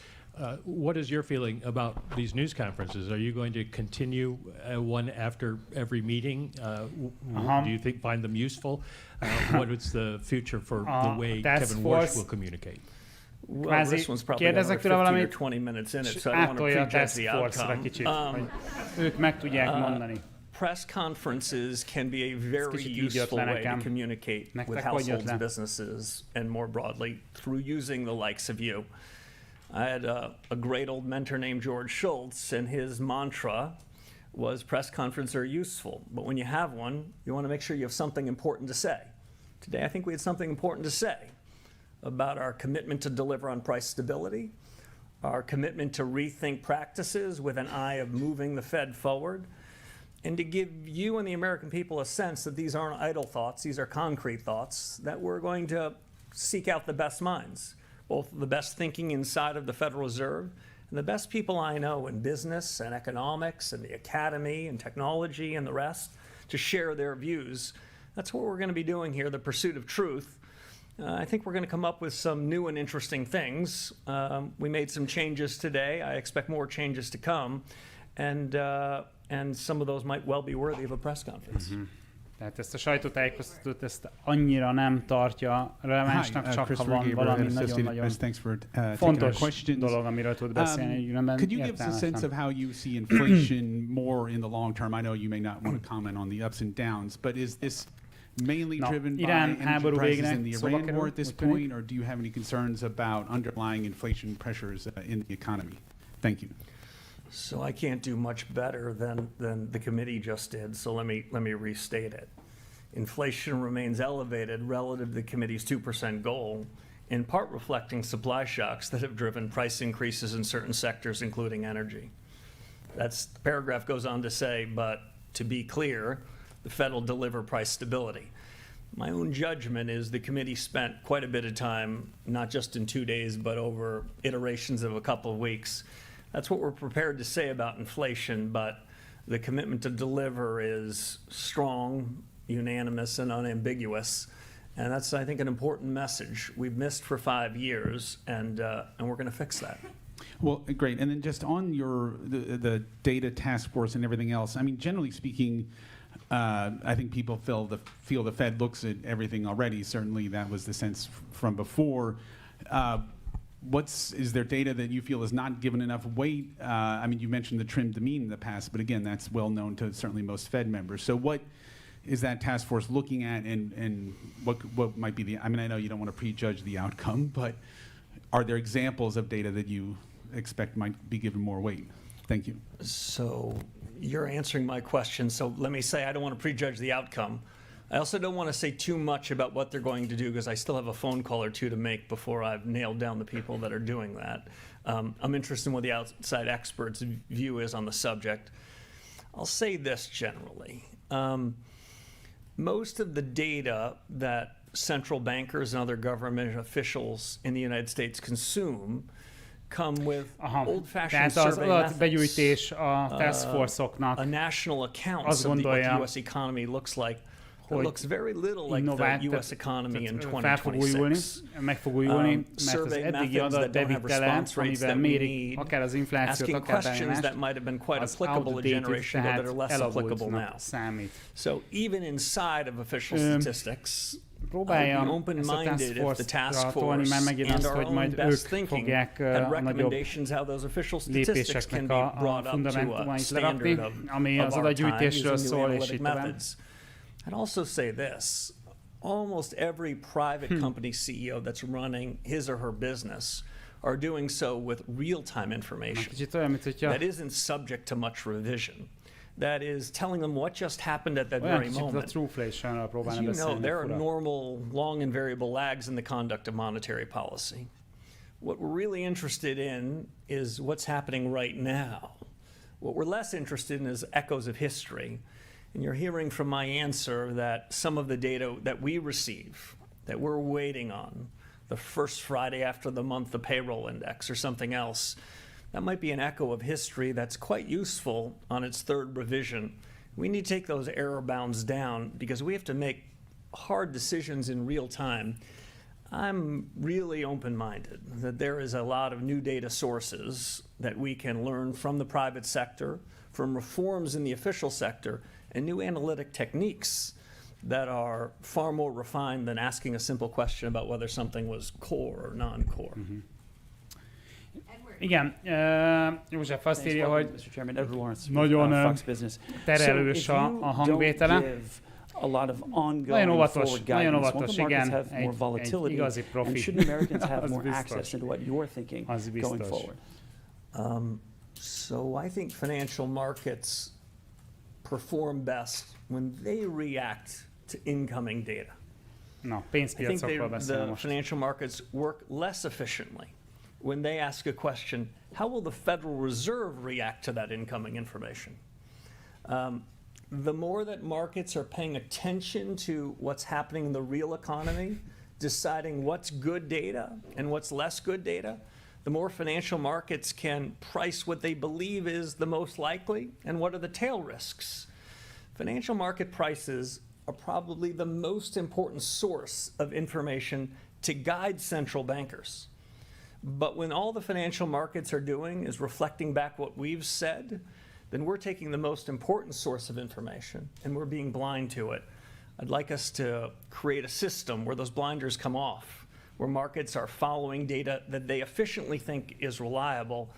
S5: what is your feeling about these news conferences? Are you going to continue one after every meeting? Do you find them useful? What is the future for the way Kevin Warsh will communicate?
S2: Well, this one's probably another 15 or 20 minutes in it, so I don't want to
S1: átolja a
S2: prejudge
S1: task
S2: the
S1: force-ra
S2: outcome.
S1: kicsit, hogy ők meg tudják mondani.
S2: Press conferences can be a very
S1: kicsit így jött
S2: useful
S1: le
S2: way
S1: nekem.
S2: to communicate with
S1: Nektek hogy jött
S2: households,
S1: le?
S2: businesses, and more broadly, through using the likes of you. I had a great old mentor named George Schultz, and his mantra was press conferences are useful, but when you have one, you want to make sure you have something important to say. Today, I think we had something important to say about our commitment to deliver on price stability, our commitment to rethink practices with an eye of moving the Fed forward, and to give you and the American people a sense that these aren't idle thoughts, these are concrete thoughts, that we're going to seek out the best minds, both the best thinking inside of the Federal Reserve and the best people I know in business and economics and the academy and technology and the rest, to share their views. That's what we're going to be doing here, the pursuit of truth. I think we're going to come up with some new and interesting things. We made some changes today. I expect more changes to come. And some of those might well be worthy of a press conference.
S1: Tehát ezt a sajtótájékoztatót ezt annyira nem tartja relevánsnak, csak
S6: Chris
S1: ha van
S6: Rugaber,
S1: valami
S6: Associated
S1: nagyon-nagyon
S6: Press. Thanks for taking our
S1: fontos
S6: questions.
S1: dolog, amiről tud beszélni.
S6: Could you give us a sense of how you see inflation more in the long term? I know you may not want to comment on the ups and downs, but is this mainly driven by energy
S1: háború
S6: prices
S1: végre
S6: in the
S1: szóba
S6: Iran
S1: kerül,
S6: war at this
S1: úgy tűnik?
S6: point, or do you have any concerns about underlying inflation pressures in the economy? Thank you.
S2: So I can't do much better than the committee just did, so let me restate it. Inflation remains elevated relative to the committee's 2% goal, in part reflecting supply shocks that have driven price increases in certain sectors, including energy. The paragraph goes on to say, but to be clear, the Fed will deliver price stability. My own judgment is the committee spent quite a bit of time, not just in 2 days, but over iterations of a couple of weeks. That's what we're prepared to say about inflation, but the commitment to deliver is strong, unanimous, and unambiguous. And that's, I think, an important message. We've missed for 5 years, and we're going to fix that.
S6: Well, great. And then just on the data task force and everything else, I mean, generally speaking, I think people feel the Fed looks at everything already. Certainly, that was the sense from before. Is there data that you feel is not given enough weight? I mean, you mentioned the trimmed the mean in the past, but again, that's well known to certainly most Fed members. So what is that task force looking at, and what might be I mean, I know you don't want to prejudge the outcome, but are there examples of data that you expect might be given more weight? Thank you.
S2: So you're answering my question. So let me say I don't want to prejudge the outcome. I also don't want to say too much about what they're going to do because I still have a phone call or two to make before I've nailed down the people that are doing that. I'm interested in what the outside experts' view is on the subject. I'll say this generally. Most of the data that central bankers and other government officials in the United States consume come with old-fashioned
S1: Tehát az
S2: survey methods.
S1: adatbegyűjtés a task force-oknak
S2: A national account
S1: azt
S2: of what the
S1: gondolja,
S2: U.S. economy looks like. It
S1: hogy
S2: looks very little like the U.S. economy in
S1: fel fog újulni,
S2: 2026.
S1: meg fog újulni, mert az
S2: Survey
S1: eddigi
S2: methods that don't have
S1: adatbevitele,
S2: response rates
S1: amivel
S2: that we
S1: mérik
S2: need,
S1: akár az inflációt,
S2: asking
S1: akár
S2: questions that
S1: bármi
S2: might have been quite
S1: az
S2: applicable a
S1: outdated,
S2: generation ago that are
S1: tehát
S2: less applicable now.
S1: elavultnak számít.
S2: So even inside of official statistics,
S1: Próbálja
S2: I'd be
S1: ezt a
S2: open-minded if the task
S1: task tolni,
S2: force
S1: mert megint
S2: and
S1: azt,
S2: our
S1: hogy
S2: own
S1: majd
S2: best
S1: ők
S2: thinking
S1: fogják
S2: had
S1: a nagyobb
S2: recommendations how those official statistics can
S1: lépéseknek
S2: be
S1: a
S2: brought up to a
S1: fundamentumait lerakni,
S2: standard
S1: ami
S2: of
S1: az
S2: our time
S1: adatgyűjtésről
S2: using new
S1: szól, és
S2: analytic
S1: így tovább.
S2: methods. I'd also say this. Almost every private company CEO that's running his or her business are doing so with real-time information
S1: Kicsit olyan, mint hogyha
S2: that isn't subject to much revision. That is telling them what just happened at that
S1: olyan
S2: very
S1: kicsit a
S2: moment.
S1: trueflation-ről
S2: As
S1: próbálna
S2: you know,
S1: beszélni.
S2: there are
S1: fura.
S2: normal, long and variable lags in the conduct of monetary policy. What we're really interested in is what's happening right now. What we're less interested in is echoes of history. And you're hearing from my answer that some of the data that we receive, that we're waiting on, the first Friday after the month, the payroll index or something else, that might be an echo of history that's quite useful on its third revision. We need to take those error bounds down because we have to make hard decisions in real time. I'm really open-minded that there is a lot of new data sources that we can learn from the private sector, from reforms in the official sector, and new analytic techniques that are far more refined than asking a simple question about whether something was core or non-core.
S1: Igen, József azt írja, hogy
S7: Mr. Chairman, Edward Lawrence,
S1: nagyon
S7: Fox Business.
S1: terelős
S7: So if you
S1: a hangvétele.
S7: don't give a lot of ongoing
S1: Nagyon óvatos,
S7: forward
S1: nagyon
S7: guidance, won't
S1: óvatos,
S7: the markets
S1: igen,
S7: have more
S1: egy
S7: volatility,
S1: igazi
S7: and
S1: profi.
S7: shouldn't Americans have
S1: Az
S7: more
S1: biztos.
S7: access into what you're thinking
S1: Az
S7: going
S1: biztos.
S7: forward?
S2: So I think financial markets perform best when they react to incoming data.
S1: Na,
S2: I think
S1: pénzpiacokról beszélünk
S2: the
S1: most.
S2: financial markets work less efficiently when they ask a question, how will the Federal Reserve react to that incoming information? The more that markets are paying attention to what's happening in the real economy, deciding what's good data and what's less good data, the more financial markets can price what they believe is the most likely and what are the tail risks. Financial market prices are probably the most important source of information to guide central bankers. But when all the financial markets are doing is reflecting back what we've said, then we're taking the most important source of information and we're being blind to it. I'd like us to create a system where those blinders come off, where markets are following data that they efficiently think is reliable.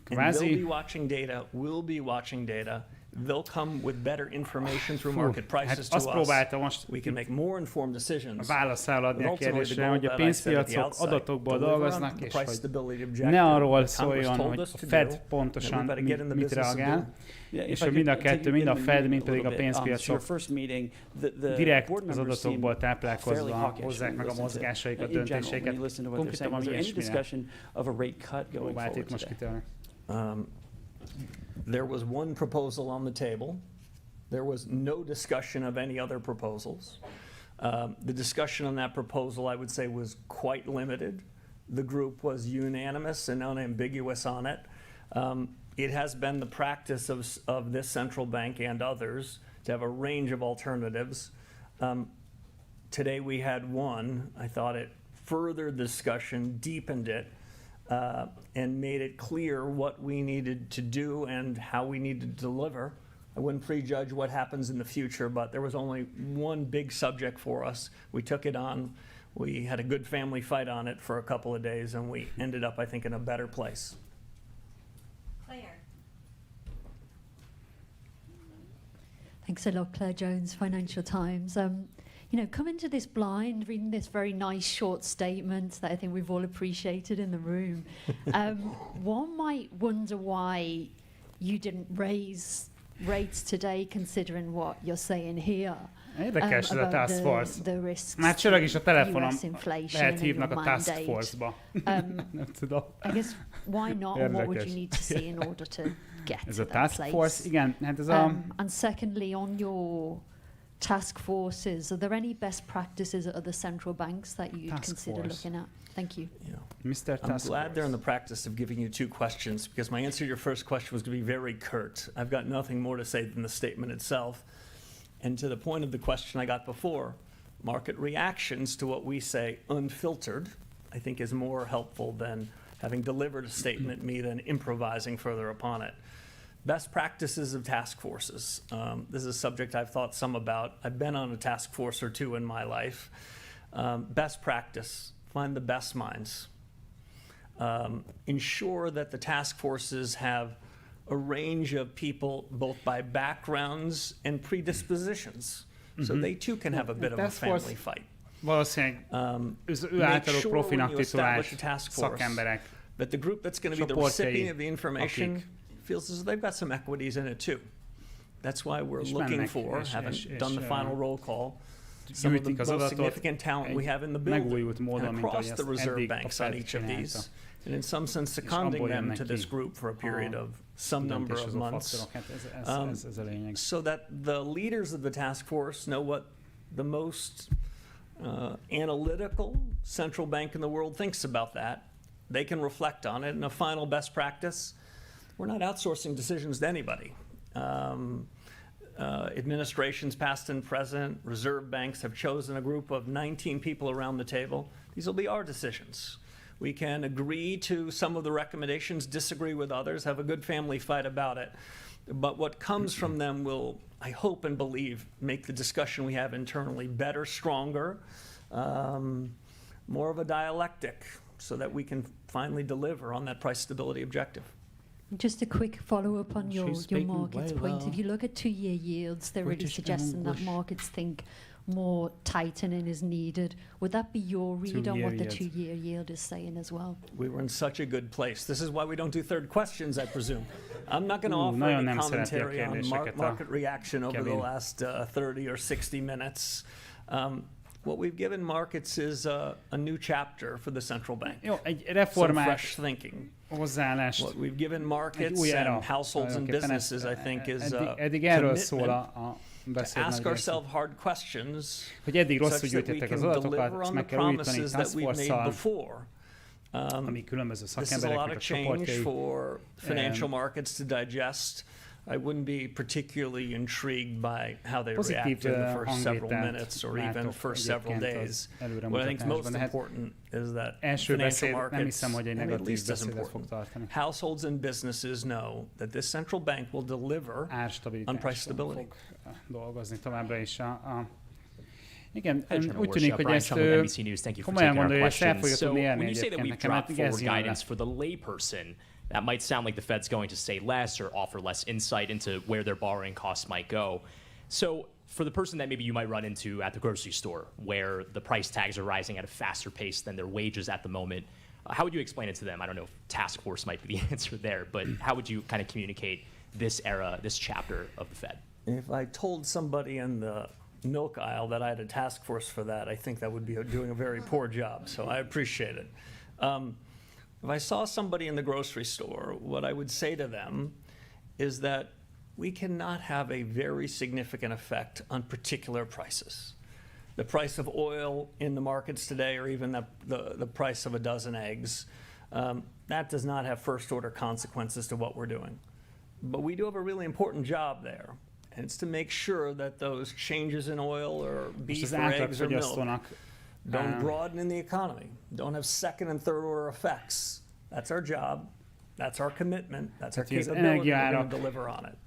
S2: And they'll be watching data, we'll be watching data. They'll come with better information through market prices to
S1: azt próbálta
S2: us.
S1: most
S2: We can make more informed decisions.
S1: válaszál adni
S2: But
S1: a
S2: ultimately, the
S1: kérdésre,
S2: goal
S1: hogy a
S2: that I said at the
S1: pénzpiacok
S2: outset,
S1: adatokból
S2: deliver on
S1: dolgoznak,
S2: the
S1: és
S2: price
S1: hogy
S2: stability objective
S1: ne arról
S2: that Congress
S1: szóljon,
S2: told
S1: hogy
S2: us
S1: a
S2: to
S1: Fed
S2: do,
S1: pontosan
S2: that we better get in the
S1: mit
S2: business of
S1: reagál,
S7: Yeah,
S1: és
S7: if I
S1: hogy mind a
S7: could take
S1: kettő,
S7: you
S1: mind a
S7: in the
S1: Fed,
S7: meeting
S1: mind
S7: a
S1: pedig a
S7: little bit. Your
S1: pénzpiacok
S7: first meeting, the
S1: direkt
S7: board
S1: az
S7: members seem
S1: adatokból
S7: fairly
S1: táplálkozva
S7: hawkish
S1: hozzák
S7: when
S1: meg
S7: you
S1: a
S7: listen to-
S1: mozgásaikat,
S7: in general, when
S1: döntéseiket.
S7: you listen to what they're
S1: Konkrétan
S7: saying. Was there any
S1: ilyesmire
S7: discussion of a rate cut going
S1: próbált
S7: forward
S1: itt most
S7: today?
S1: kitörni.
S2: There was one proposal on the table There was no discussion of any other proposals. The discussion on that proposal, I would say, was quite limited. The group was unanimous and unambiguous on it. It has been the practice of this central bank and others to have a range of alternatives. Today we had one. I thought it furthered the discussion, deepened it, and made it clear what we needed to do and how we needed to deliver. I wouldn't prejudge what happens in the future, but there was only one big subject for us. We took it on. We had a good family fight on it for a couple of days, and we ended up, I think, in a better place.
S8: Claire.
S9: Thanks a lot, Claire Jones, Financial Times. Coming to this blind, reading this very nice short statement that I think we've all appreciated in the room, one might wonder why you didn't raise rates today, considering what you're saying here.
S1: Érdekes ez a Task Force.
S9: The risks
S1: Már csörög is a telefonom.
S9: US inflation
S1: Lehet
S9: and
S1: hívnak
S9: your
S1: a Task
S9: mandate.
S1: Force-ba. Nem tudom.
S9: I guess why not, and what would
S1: Érdekes.
S9: you need to see in order to get
S1: Ez
S9: to
S1: a
S9: that
S1: Task
S9: place?
S1: Force, igen, hát ez a...
S9: And secondly, on your task forces, are there any best practices at other central banks that you'd
S1: Task
S9: consider
S1: force.
S9: looking at? Thank you.
S2: Yeah.
S1: Mr.
S2: I'm
S1: Task
S2: glad
S1: Force.
S2: they're in the practice of giving you two questions, because my answer to your first question was going to be very curt. I've got nothing more to say than the statement itself. And to the point of the question I got before, market reactions to what we say unfiltered, I think is more helpful than having delivered a statement, me then improvising further upon it. Best practices of task forces. This is a subject I've thought some about. I've been on a task force or two in my life. Best practice, find the best minds. Ensure that the task forces have a range of people, both by backgrounds and predispositions. So they too can have a bit of a
S1: Task force-
S2: family fight.
S1: Valószínűleg ő
S2: Make
S1: általuk
S2: sure
S1: profinak
S2: when you establish
S1: titulált
S2: a task force
S1: szakemberek.
S2: that the group that's going to be the
S1: Csoportjai,
S2: recipient of the information
S1: akik
S2: feels as though they've got some equities in it too. That's why we're
S1: És
S2: looking
S1: mennek,
S2: for,
S1: és-
S2: haven't
S1: és-
S2: done the
S1: és,
S2: final roll call, some of the
S1: gyűjtik az
S2: most
S1: adatot
S2: significant talent we
S1: egy
S2: have in the building
S1: megújult módon,
S2: and
S1: mint ahogy
S2: across the
S1: ezt
S2: reserve
S1: eddig a
S2: banks on
S1: Fed
S2: each of
S1: csinálta.
S2: these, and in some sense
S1: És
S2: seconding
S1: abból
S2: them
S1: jönnek
S2: to
S1: ki
S2: this group for a period
S1: a
S2: of some number of
S1: döntéshozó
S2: months,
S1: faktorok. Hát ez a lényeg.
S2: so that the leaders of the task force know what the most analytical central bank in the world thinks about that. They can reflect on it. And a final best practice, we're not outsourcing decisions to anybody. Administrations past and present, reserve banks have chosen a group of 19 people around the table. These will be our decisions. We can agree to some of the recommendations, disagree with others, have a good family fight about it. But what comes from them will, I hope and believe, make the discussion we have internally better, stronger, more of a dialectic, so that we can finally deliver on that price stability objective.
S9: Just a quick follow-up on your
S1: speaking
S9: markets
S1: very
S9: point.
S1: well.
S9: If you look at two-year yields, they're really
S1: British and
S9: suggesting that
S1: English.
S9: markets think more tightening is needed. Would that be your read on
S1: Two-year
S9: what the
S1: yield.
S9: two-year yield is saying as well?
S2: We were in such a good place. This is why we don't do third questions, I presume. I'm not going to offer
S1: nagyon
S2: any
S1: nem szereti a
S2: commentary on
S1: kérdéseket a
S2: market reaction over the
S1: Kevin.
S2: last 30 or 60 minutes. What we've given markets is a new chapter for the central bank.
S1: Jó, egy
S2: Some
S1: reformált
S2: fresh thinking.
S1: hozzáállást.
S2: What we've given
S1: Egy
S2: markets
S1: új era.
S2: and households and
S1: Tulajdonképpen
S2: businesses, I think, is
S1: eddig erről szól a
S2: commitment
S1: beszéd
S2: to ask
S1: nagy része.
S2: ourselves hard questions
S1: Hogy eddig rosszul
S2: such that we
S1: gyűjtöttek
S2: can
S1: az
S2: deliver
S1: adatokat, és
S2: on
S1: meg
S2: the
S1: kell újítani
S2: promises that
S1: Task
S2: we've made
S1: Force-szal,
S2: before.
S1: ami különböző
S2: This is a
S1: szakemberek,
S2: lot
S1: meg a
S2: of change
S1: csoportjai.
S2: for financial markets to digest. I wouldn't be particularly intrigued by how they
S1: Pozitív
S2: react in the first several
S1: hangvételt
S2: minutes or even
S1: látok
S2: first several
S1: egyébként
S2: days.
S1: az
S2: What I think is most
S1: előremutatásban. De hát
S2: important is that
S1: első
S2: financial
S1: beszéd nem
S2: markets,
S1: hiszem, hogy egy
S2: and at
S1: negatív
S2: least as
S1: beszédet fog
S2: important,
S1: tartani.
S2: households and businesses know that this central bank will deliver on price
S1: Árstabilitásról
S2: stability.
S1: fog dolgozni továbbra is. Igen,
S10: Hey, Chairman
S1: úgy
S10: Warsh,
S1: tűnik, hogy
S10: Brian
S1: ezt
S10: Chung with NBC News. Thank you for
S1: komolyan
S10: taking our
S1: gondolja, és el
S10: questions.
S1: fogja
S10: So
S1: tudni
S10: when
S1: érni
S10: you say that
S1: egyébként
S10: we've
S1: nekem,
S10: dropped
S1: hát
S10: forward
S1: igazán
S10: guidance for the layperson, that might sound like the Fed's going to say less or offer less insight into where their borrowing costs might go. So for the person that maybe you might run into at the grocery store, where the price tags are rising at a faster pace than their wages at the moment, how would you explain it to them? I don't know if task force might be the answer there, but how would you kind of communicate this era, this chapter of the Fed?
S2: If I told somebody in the milk aisle that I had a task force for that, I think that would be doing a very poor job. So I appreciate it. If I saw somebody in the grocery store, what I would say to them is that we cannot have a very significant effect on particular prices. The price of oil in the markets today, or even the price of a dozen eggs, that does not have first order consequences to what we're doing. But we do have a really important job there. And it's to make sure that those changes in oil or beef or eggs or milk don't broaden in the economy, don't have second and third order effects. That's our job. That's our commitment. That's our capability. We're going to deliver on it.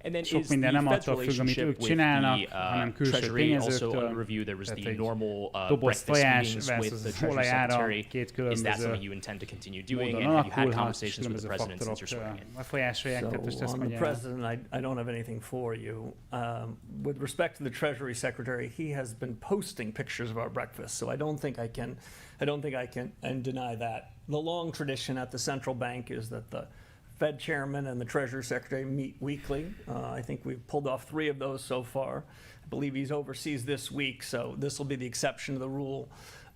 S10: And then
S1: Sok
S10: is the
S1: minden nem
S10: Fed's
S1: attól függ, amit
S10: relationship
S1: ők
S10: with
S1: csinálnak,
S10: the
S1: hanem külső
S10: Treasury also
S1: tényezőktől.
S10: under review? There was
S1: Tehát
S10: the
S1: egy
S10: normal
S1: doboz
S10: breakfast
S1: tojás
S10: meetings with
S1: versus
S10: the Treasury
S1: olajára
S10: Secretary.
S1: két
S10: Is that
S1: különböző
S10: something you intend to continue doing?
S1: módon
S10: And have you had
S1: alakulhat, és
S10: conversations with the
S1: különböző
S10: president since you're
S1: faktorok
S10: swearing in?
S1: befolyásolják, tehát most
S2: So
S1: ezt
S2: on the
S1: mondja.
S2: president, I don't have anything for you. With respect to the Treasury Secretary, he has been posting pictures of our breakfast, so I don't think I can deny that. The long tradition at the central bank is that the Fed chairman and the Treasury Secretary meet weekly. I think we've pulled off 3 of those so far. I believe he's overseas this week, so this will be the exception to the rule.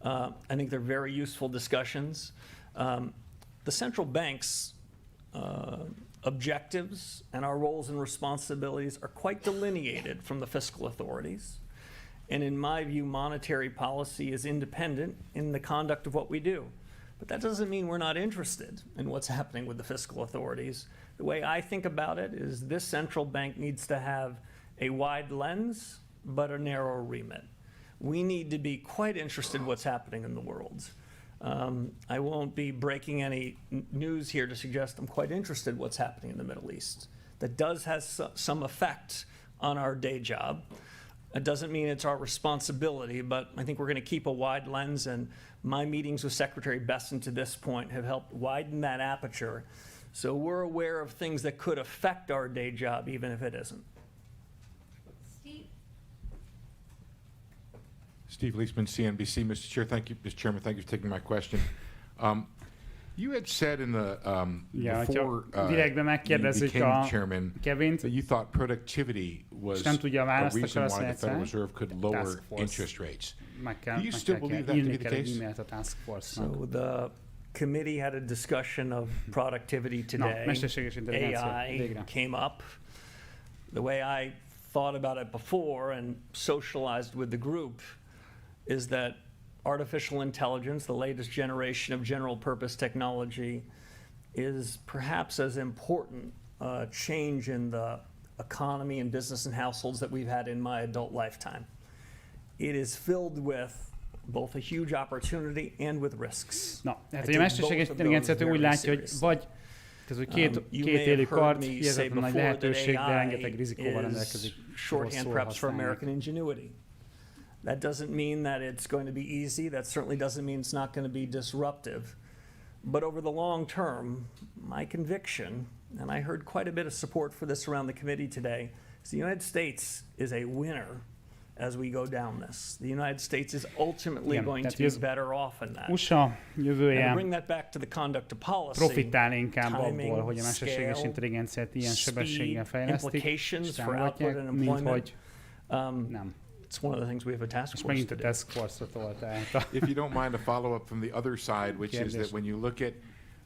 S2: I think they're very useful discussions. The central bank's objectives and our roles and responsibilities are quite delineated from the fiscal authorities. And in my view, monetary policy is independent in the conduct of what we do. But that doesn't mean we're not interested in what's happening with the fiscal authorities. The way I think about it is this central bank needs to have a wide lens, but a narrow remit. We need to be quite interested in what's happening in the world. I won't be breaking any news here to suggest I'm quite interested in what's happening in the Middle East. That does have some effect on our day job. It doesn't mean it's our responsibility, but I think we're going to keep a wide lens, and my meetings with Secretary Besson to this point have helped widen that aperture. So we're aware of things that could affect our day job, even if it isn't.
S11: Steve Leisman, CNBC. Mr. Chair, thank you. Mr. Chairman, thank you for taking my question. You had said in the before
S1: direktben
S11: you
S1: megkérdezzük
S11: became chairman
S1: Kevint,
S11: that you thought productivity was
S1: és nem tudja a
S11: a
S1: választ,
S11: reason
S1: akkor azt
S11: why the Federal
S1: mondja,
S11: Reserve could lower interest rates. Do you still believe that to be the case?
S1: E-mailt a Task Force-nak.
S2: So the committee had a discussion of productivity today.
S1: mesterséges intelligencia,
S2: AI
S1: végre.
S2: came up. The way I thought about it before and socialized with the group is that artificial intelligence, the latest generation of general purpose technology, is perhaps as important a change in the economy and business and households that we've had in my adult lifetime. It is filled with both a huge opportunity and with risks.
S1: Na, hát
S2: I
S1: ugye a
S2: take
S1: mesterséges
S2: both of
S1: intelligencia
S2: those
S1: úgy
S2: very
S1: látja, hogy
S2: seriously.
S1: vagy ez, hogy két
S2: You may have
S1: élő
S2: heard
S1: kard,
S2: me say
S1: hihetetlen nagy
S2: before that
S1: lehetőség, de
S2: AI
S1: rengeteg rizikóval rendelkezik.
S2: is shorthand perhaps for American ingenuity. That doesn't mean that it's going to be easy. That certainly doesn't mean it's not going to be disruptive. But over the long term, my conviction, and I heard quite a bit of support for this around the committee today, is the United States is a winner as we go down this. The United States is ultimately going to be better off in that.
S1: USA
S2: And to
S1: jövője
S2: bring that back to the conduct of policy,
S1: profitál inkább
S2: timing,
S1: abból, hogy a mesterséges
S2: scale,
S1: intelligenciát ilyen sebességgel
S2: speed,
S1: fejlesztik, és
S2: implications for
S1: támogatják,
S2: output and
S1: mint
S2: employment.
S1: hogy nem.
S2: It's one of the things we have a task
S1: És
S2: force
S1: megint
S2: to
S1: a
S2: do.
S1: Task Force-ra tolta át.
S11: If you don't mind a follow-up from the other side, which is
S1: Kérdés.
S11: that when you look at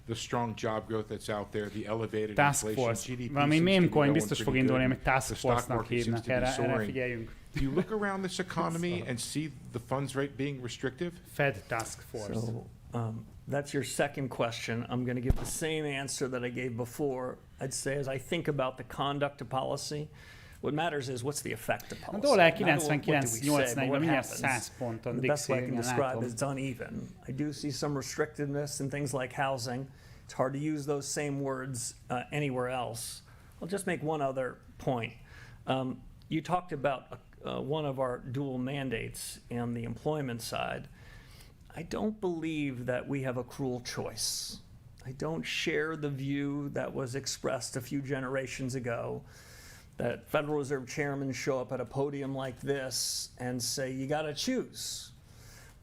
S11: the strong job growth that's out there, the elevated
S1: Task
S11: inflation,
S1: Force.
S11: GDP
S1: Valami
S11: seems to
S1: meme
S11: be
S1: coin
S11: going
S1: biztos fog
S11: pretty
S1: indulni,
S11: good.
S1: amit Task
S11: The stock
S1: Force-nak
S11: market seems
S1: hívnak,
S11: to be
S1: erre
S11: soaring.
S1: figyeljünk.
S11: Do you look around this economy and see the funds rate being restrictive?
S1: Fed Task Force.
S2: So that's your second question. I'm going to give the same answer that I gave before. I'd say as I think about the conduct of policy, what matters is what's the effect of
S1: A
S2: policy.
S1: dollár
S2: Not what do we say, but
S1: 99-80-ben
S2: what
S1: mindjárt
S2: happens.
S1: 100 ponton
S2: And the best way I can
S1: dicsérjen,
S2: describe
S1: látom.
S2: it is it's uneven. I do see some restrictiveness in things like housing. It's hard to use those same words anywhere else. I'll just make one other point. You talked about one of our dual mandates on the employment side. I don't believe that we have a cruel choice. I don't share the view that was expressed a few generations ago that Federal Reserve chairmen show up at a podium like this and say, you got to choose.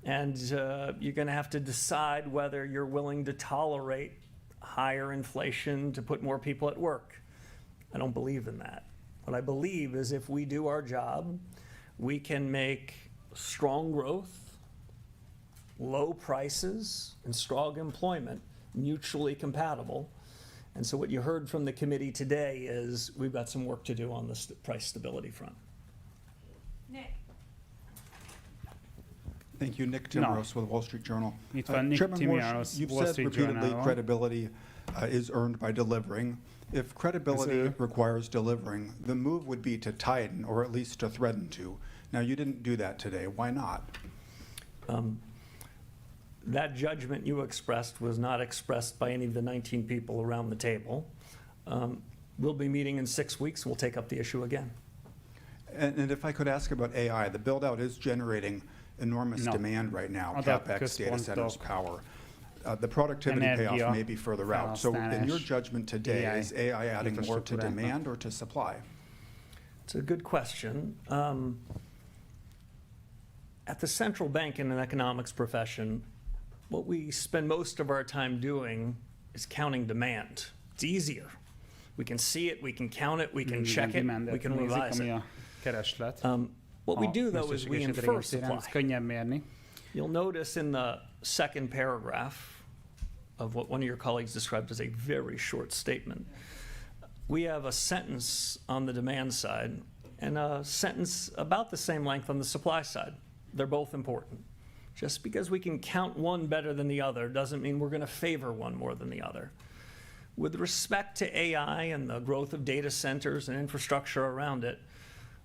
S2: And you're going to have to decide whether you're willing to tolerate higher inflation to put more people at work. I don't believe in that. What I believe is if we do our job, we can make strong growth, low prices, and strong employment mutually compatible. And so what you heard from the committee today is we've got some work to do on the price stability front.
S8: Nick.
S12: Thank you. Nick Timros with Wall Street Journal.
S1: Itt van Nick
S12: Chairman
S1: Timros,
S12: Warsh, you've
S1: Wall
S12: said
S1: Street
S12: repeatedly
S1: Journal.
S12: credibility is earned by delivering. If credibility requires delivering, the move would be to tighten or at least to threaten to. Now, you didn't do that today. Why not?
S2: That judgment you expressed was not expressed by any of the 19 people around the table. We'll be meeting in 6 weeks. We'll take up the issue again.
S12: And if I could ask about AI, the build-out is generating enormous demand right now, CapEx, data centers, power. The productivity payoff may be further out. So in your judgment today, is AI adding more to demand or to supply?
S2: It's a good question. At the central bank and an economics profession, what we spend most of our time doing is counting demand. It's easier. We can see it, we can count it, we can check it, we can revise it. What we do, though, is we infer supply. You'll notice in the second paragraph of what one of your colleagues described as a very short statement, we have a sentence on the demand side and a sentence about the same length on the supply side. They're both important. Just because we can count one better than the other doesn't mean we're going to favor one more than the other. With respect to AI and the growth of data centers and infrastructure around it,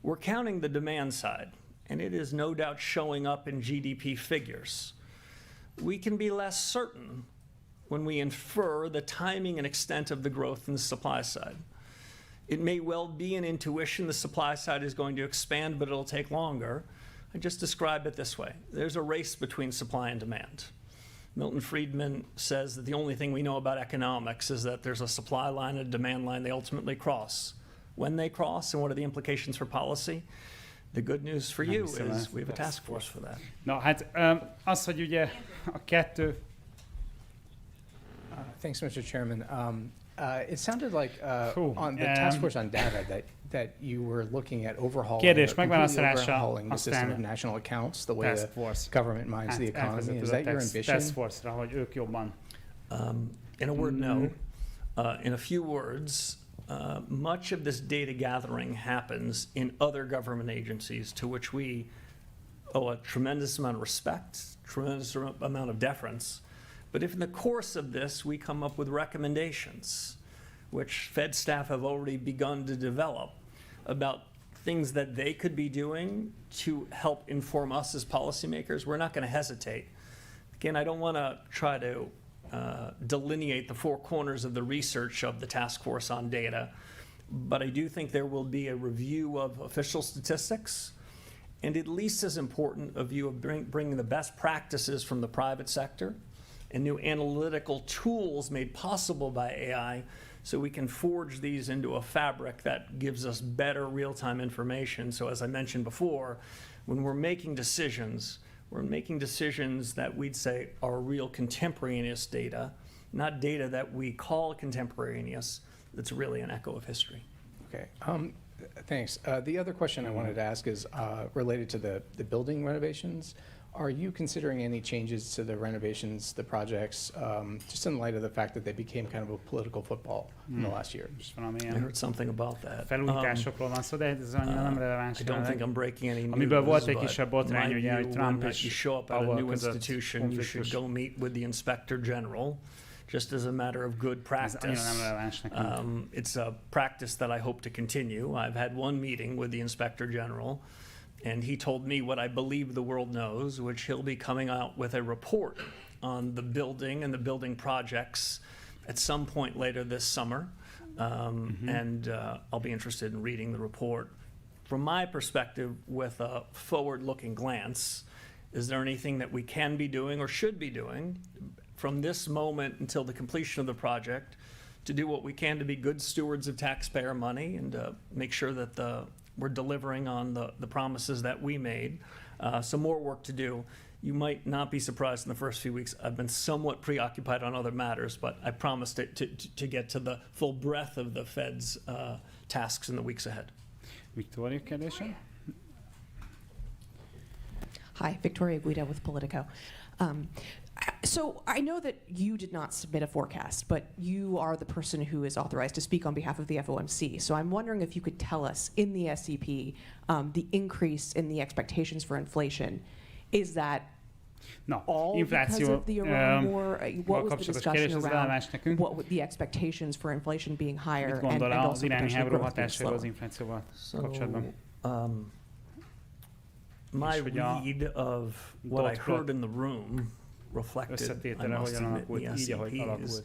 S2: we're counting the demand side, and it is no doubt showing up in GDP figures. We can be less certain when we infer the timing and extent of the growth in the supply side. It may well be an intuition the supply side is going to expand, but it'll take longer. I just describe it this way. There's a race between supply and demand. Milton Friedman says that the only thing we know about economics is that there's a supply line and a demand line they ultimately cross. When they cross and what are the implications for policy? The good news for you is we have a task force for that.
S1: Na hát az, hogy ugye a kettő...
S13: Thanks, Mr. Chairman. It sounded like on the task force on data that you were looking at overhauling the system of national accounts, the way the government mines the economy. Is that your ambition?
S1: Task force-ra, hogy ők jobban.
S2: In a word, no. In a few words, much of this data gathering happens in other government agencies to which we owe a tremendous amount of respect, tremendous amount of deference. But if in the course of this we come up with recommendations, which Fed staff have already begun to develop, about things that they could be doing to help inform us as policymakers, we're not going to hesitate. Again, I don't want to try to delineate the four corners of the research of the task force on data, but I do think there will be a review of official statistics, and at least as important, a view of bringing the best practices from the private sector and new analytical tools made possible by AI so we can forge these into a fabric that gives us better real-time information. So as I mentioned before, when we're making decisions that we'd say are real contemporaneous data, not data that we call contemporaneous, that's really an echo of history.
S13: Okay, thanks. The other question I wanted to ask is related to the building renovations. Are you considering any changes to the renovations, the projects, just in light of the fact that they became kind of a political football in the last year?
S2: I heard something about that.
S1: Felújításokról van szó, de ez annyira nem releváns.
S2: I don't think I'm breaking any news,
S1: amiből volt egy kisebb botrány, ugye, hogy Trump
S2: és you show up at a new institution, you should go meet with the Inspector General, just as a matter of good practice. It's a practice that I hope to continue. I've had one meeting with the Inspector General, and he told me what I believe the world knows, which he'll be coming out with a report on the building and the building projects at some point later this summer. And I'll be interested in reading the report. From my perspective, with a forward-looking glance, is there anything that we can be doing or should be doing from this moment until the completion of the project to do what we can to be good stewards of taxpayer money and make sure that we're delivering on the promises that we made. Some more work to do. You might not be surprised in the first few weeks. I've been somewhat preoccupied on other matters, but I promised to get to the full breadth of the Fed's tasks in the weeks ahead.
S1: Victoria kérdése?
S14: Hi, Victoria Guida with Politico. So I know that you did not submit a forecast, but you are the person who is authorized to speak on behalf of the FOMC. So I'm wondering if you could tell us in the SEP, the increase in the expectations for inflation, is that all because of the Iran war? What was the discussion around what would the expectations for inflation being higher and also potentially growth being slower?
S2: So, my read of what I heard in the room reflected, I must admit, in the SEPs,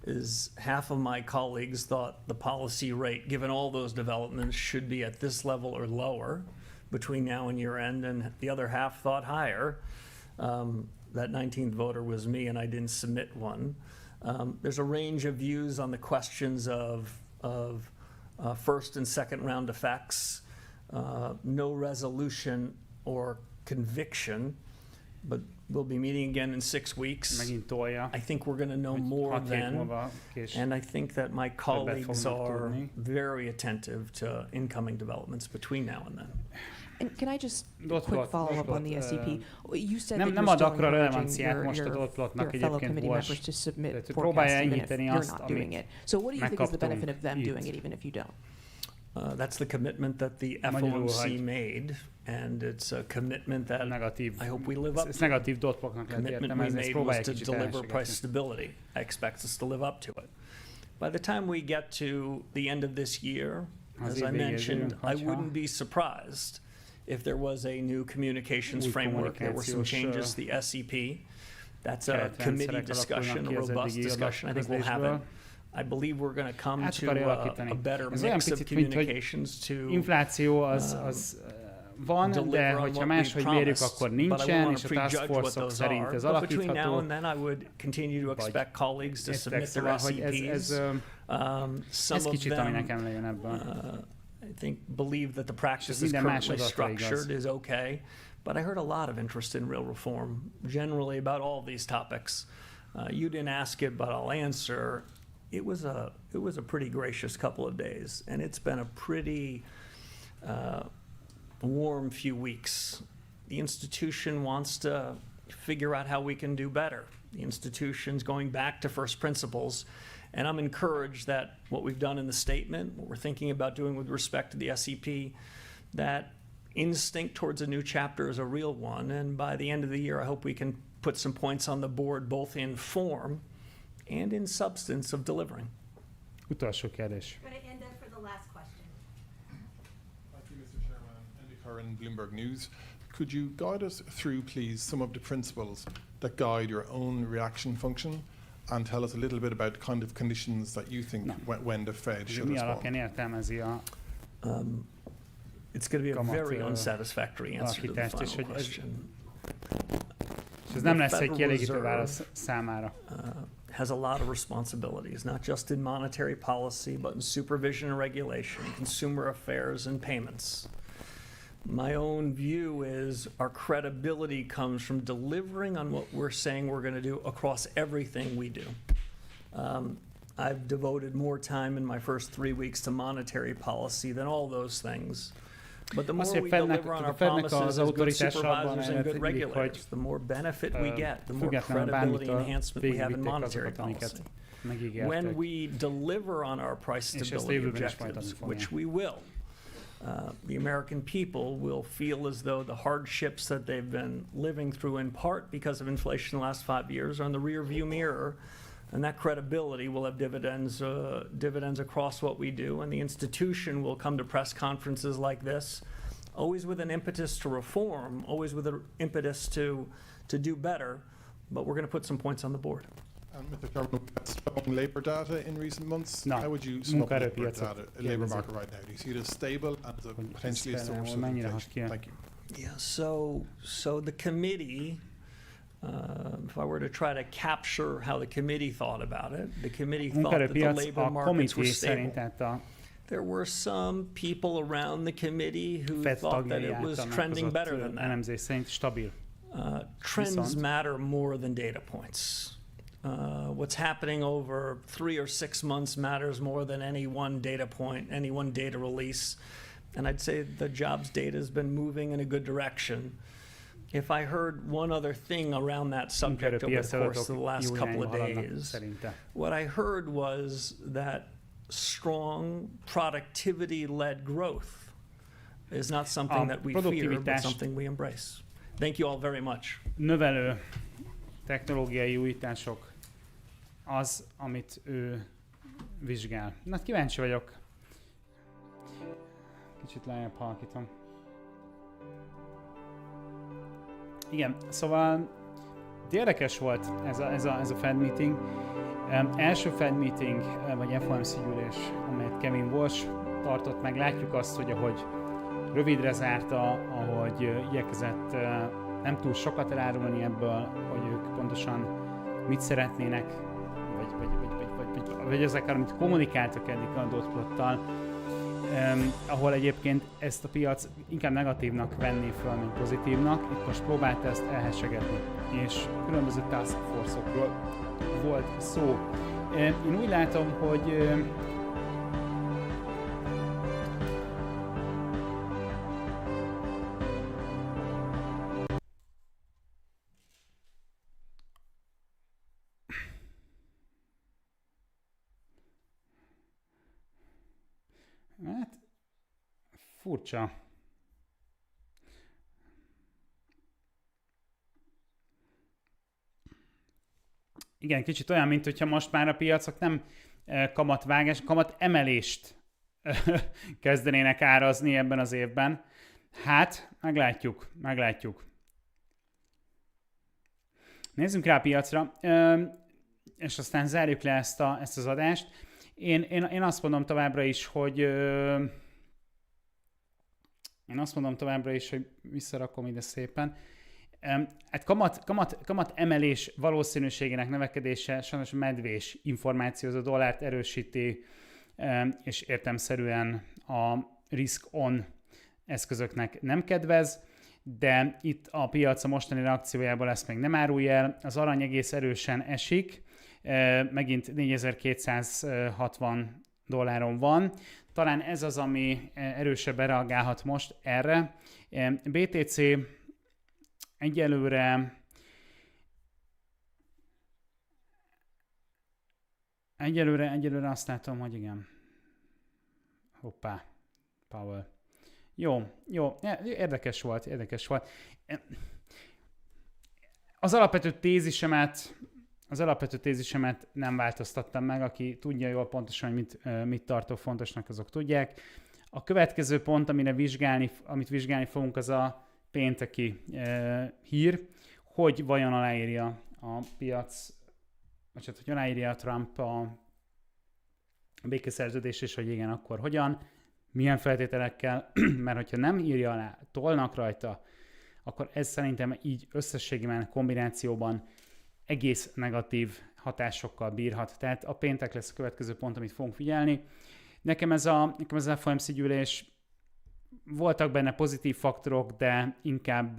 S2: is half of my colleagues thought the policy rate, given all those developments, should be at this level or lower between now and year end, and the other half thought higher. That 19th voter was me, and I didn't submit one. There's a range of views on the questions of first and second round effects, no resolution or conviction, but we'll be meeting again in 6 weeks. I think we're going to know more then, and I think that my colleagues are very attentive to incoming developments between now and then.
S14: And can I just quick follow up on the SEP? You said that
S1: nem ad akkora relevanciát most a dot plotnak egyébként Warsh.
S14: Tehát próbálja enyhíteni azt, amit So what do you think is the benefit of them doing it, even if you don't?
S2: That's the commitment that the FOMC made, and it's a commitment that I hope we live up to. The commitment we made was to deliver price stability. I expect us to live up to it. By the time we get to the end of this year, as I mentioned, I wouldn't be surprised if there was a new communications framework. There were some changes to the SEP. That's a committee discussion, a robust discussion. I think we'll have it. I believe we're going to come to a better mix of communications to
S1: infláció az van, de hogyha máshogy mérjük, akkor nincsen, és a task force-ok szerint ez alakítható.
S2: Between now and then, I would continue to expect colleagues to submit their SEPs.
S1: Ez kicsit, ami nekem lejön ebből.
S2: I think believe that the practice is currently structured is okay, but I heard a lot of interest in real reform generally about all these topics. You didn't ask it, but I'll answer. It was a pretty gracious couple of days, and it's been a pretty warm few weeks. The institution wants to figure out how we can do better. The institution's going back to first principles. And I'm encouraged that what we've done in the statement, what we're thinking about doing with respect to the SEP, that instinct towards a new chapter is a real one. And by the end of the year, I hope we can put some points on the board, both in form and in substance of delivering.
S1: Utolsó kérdés.
S8: Going to end up for the last question.
S15: Thank you, Mr. Chairman. Andy Curran, Bloomberg News. Could you guide us through, please, some of the principles that guide your own reaction function? And tell us a little bit about the kind of conditions that you think when the Fed should respond.
S2: It's going to be a very unsatisfactory answer to the final question.
S1: Ez nem lesz egy kielégítő válasz számára.
S2: Has a lot of responsibilities, not just in monetary policy, but in supervision and regulation, consumer affairs and payments. My own view is our credibility comes from delivering on what we're saying we're going to do across everything we do. I've devoted more time in my first 3 weeks to monetary policy than all those things. But the more we deliver on our promises as good supervisors and good regulators, the more benefit we get, the more credibility enhancement we have in monetary policy. When we deliver on our price stability objectives, which we will, the American people will feel as though the hardships that they've been living through in part because of inflation in the last 5 years are in the rear view mirror, and that credibility will have dividends across what we do, and the institution will come to press conferences like this, always with an impetus to reform, always with an impetus to do better, but we're going to put some points on the board.
S15: Mr. Chairman, strong labour data in recent months. How would you sum up labour market right now? Do you see it as stable and as a potentially a source of inflation? Thank you.
S2: Yeah, so the committee, if I were to try to capture how the committee thought about it, the committee thought that the labor markets were stable. There were some people around the committee who thought that it was trending better than that. Trends matter more than data points. What's happening over 3 or 6 months matters more than any one data point, any one data release. And I'd say the jobs data has been moving in a good direction. If I heard one other thing around that subject over the course of the last couple of days, what I heard was that strong productivity-led growth is not something that we fear, but something we embrace. Thank you all very much.
S1: Növelő technológiai újítások az, amit ő vizsgál. Na, kíváncsi vagyok. Kicsit lejjebb halkítom. Igen, szóval érdekes volt ez a Fed meeting. Első Fed meeting, vagy FOMC gyűlés, amelyet Kevin Warsh tartott meg. Látjuk azt, hogy ahogy rövidre zárta, ahogy igyekezett nem túl sokat elárulni ebből, hogy ők pontosan mit szeretnének, vagy ezek, amit kommunikáltak eddig a dotplottal, ahol egyébként ezt a piac inkább negatívnak venné föl, mint pozitívnak. Itt most próbálta ezt elhessegetni, és különböző task force-okról volt szó. Én úgy látom, hogy hát furcsa. Igen, kicsit olyan, mint hogyha most már a piacok nem kamatvágás, kamatemelést kezdenének árazni ebben az évben. Hát, meglátjuk. Nézzünk rá a piacra, és aztán zárjuk le ezt az adást. Én azt mondom továbbra is, hogy visszarakom ide szépen. Hát kamat emelés valószínűségének növekedése sajnos medvés információ, az a dollárt erősíti, és értelemszerűen a risk-on eszközöknek nem kedvez, de itt a piac a mostani reakciójában ezt még nem árulja el. Az arany egész erősen esik, megint 4260 dolláron van. Talán ez az, ami erősebben reagálhat most erre. BTC egyelőre azt látom, hogy igen. Hoppá, Powell. Jó, érdekes volt. Az alapvető tézisemet nem változtattam meg, aki tudja jól pontosan, hogy mit tartok fontosnak, azok tudják. A következő pont, amit vizsgálni fogunk, az a pénteki hír, hogy vajon aláírja a piac, vagy hát, hogy aláírja Trump a békeszerződést, és hogy igen, akkor hogyan, milyen feltételekkel, mert hogyha nem írja alá, tolnak rajta, akkor ez szerintem így összességében kombinációban egész negatív hatásokkal bírhat. Tehát a péntek lesz a következő pont, amit fogunk figyelni. Nekem ez a FOMC gyűlés, voltak benne pozitív faktorok, de inkább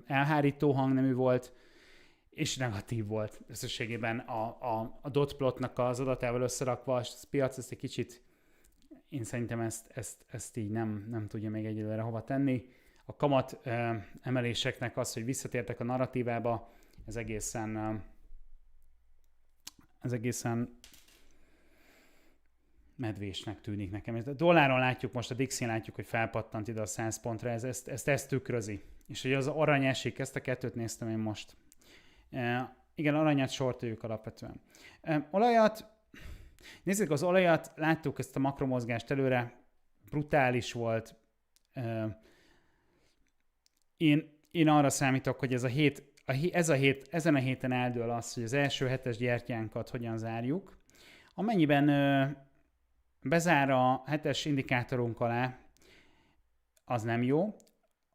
S1: elhárító hangnemű volt, és negatív volt összességében a dotplotnak az adatával összerakva, és a piac ezt egy kicsit, én szerintem ezt így nem tudja még egyelőre hova tenni. A kamat emeléseknek az, hogy visszatértek a narratívába, ez egészen medvésnek tűnik nekem. A dolláron látjuk, most a Dixin látjuk, hogy felpattant ide a 100 pontra, ezt tükrözi. És hogy az arany esik, ezt a kettőt néztem én most. Igen, aranyat sortoljuk alapvetően. Nézzük az olajat, láttuk ezt a makromozgást előre, brutális volt. Én arra számítok, hogy ezen a héten eldől az, hogy az első hetes gyertyánkat hogyan zárjuk. Amennyiben bezár a hetes indikátorunk alá, az nem jó,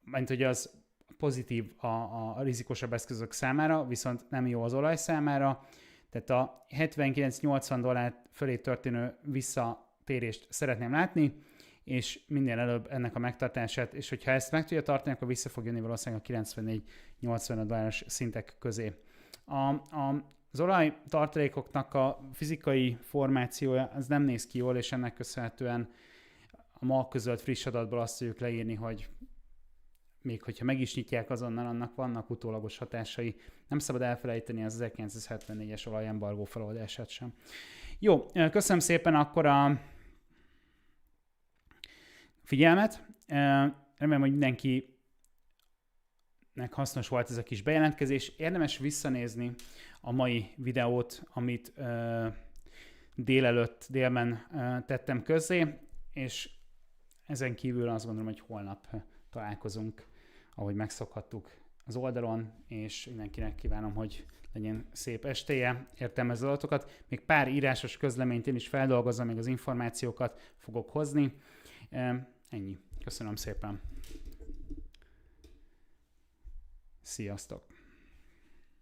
S1: mint hogy az pozitív a rizikosabb eszközök számára, viszont nem jó az olaj számára. Tehát a 79-80 dollár fölé történő visszatérést szeretném látni, és minél előbb ennek a megtartását, és hogyha ezt meg tudja tartani, akkor vissza fog jönni valószínűleg a 94-80 dolláros szintek közé. Az olajtartalékoknak a fizikai formációja az nem néz ki jól, és ennek köszönhetően a ma közölt friss adatból azt tudjuk leírni, hogy még hogyha meg is nyitják azonnal, annak vannak utólagos hatásai. Nem szabad elfelejteni az 1974-es olajembargó feloldását sem. Jó, köszönöm szépen akkor a figyelmet. Remélem, hogy mindenkinek hasznos volt ez a kis bejelentkezés. Érdemes visszanézni a mai videót, amit délben tettem közzé, és ezen kívül azt gondolom, hogy holnap találkozunk, ahogy megszokhattuk az oldalon, és mindenkinek kívánom, hogy legyen szép estéje, értelmező adatokat. Még pár írásos közleményt én is feldolgozom, még az információkat fogok hozni. Ennyi. Köszönöm szépen. Sziasztok!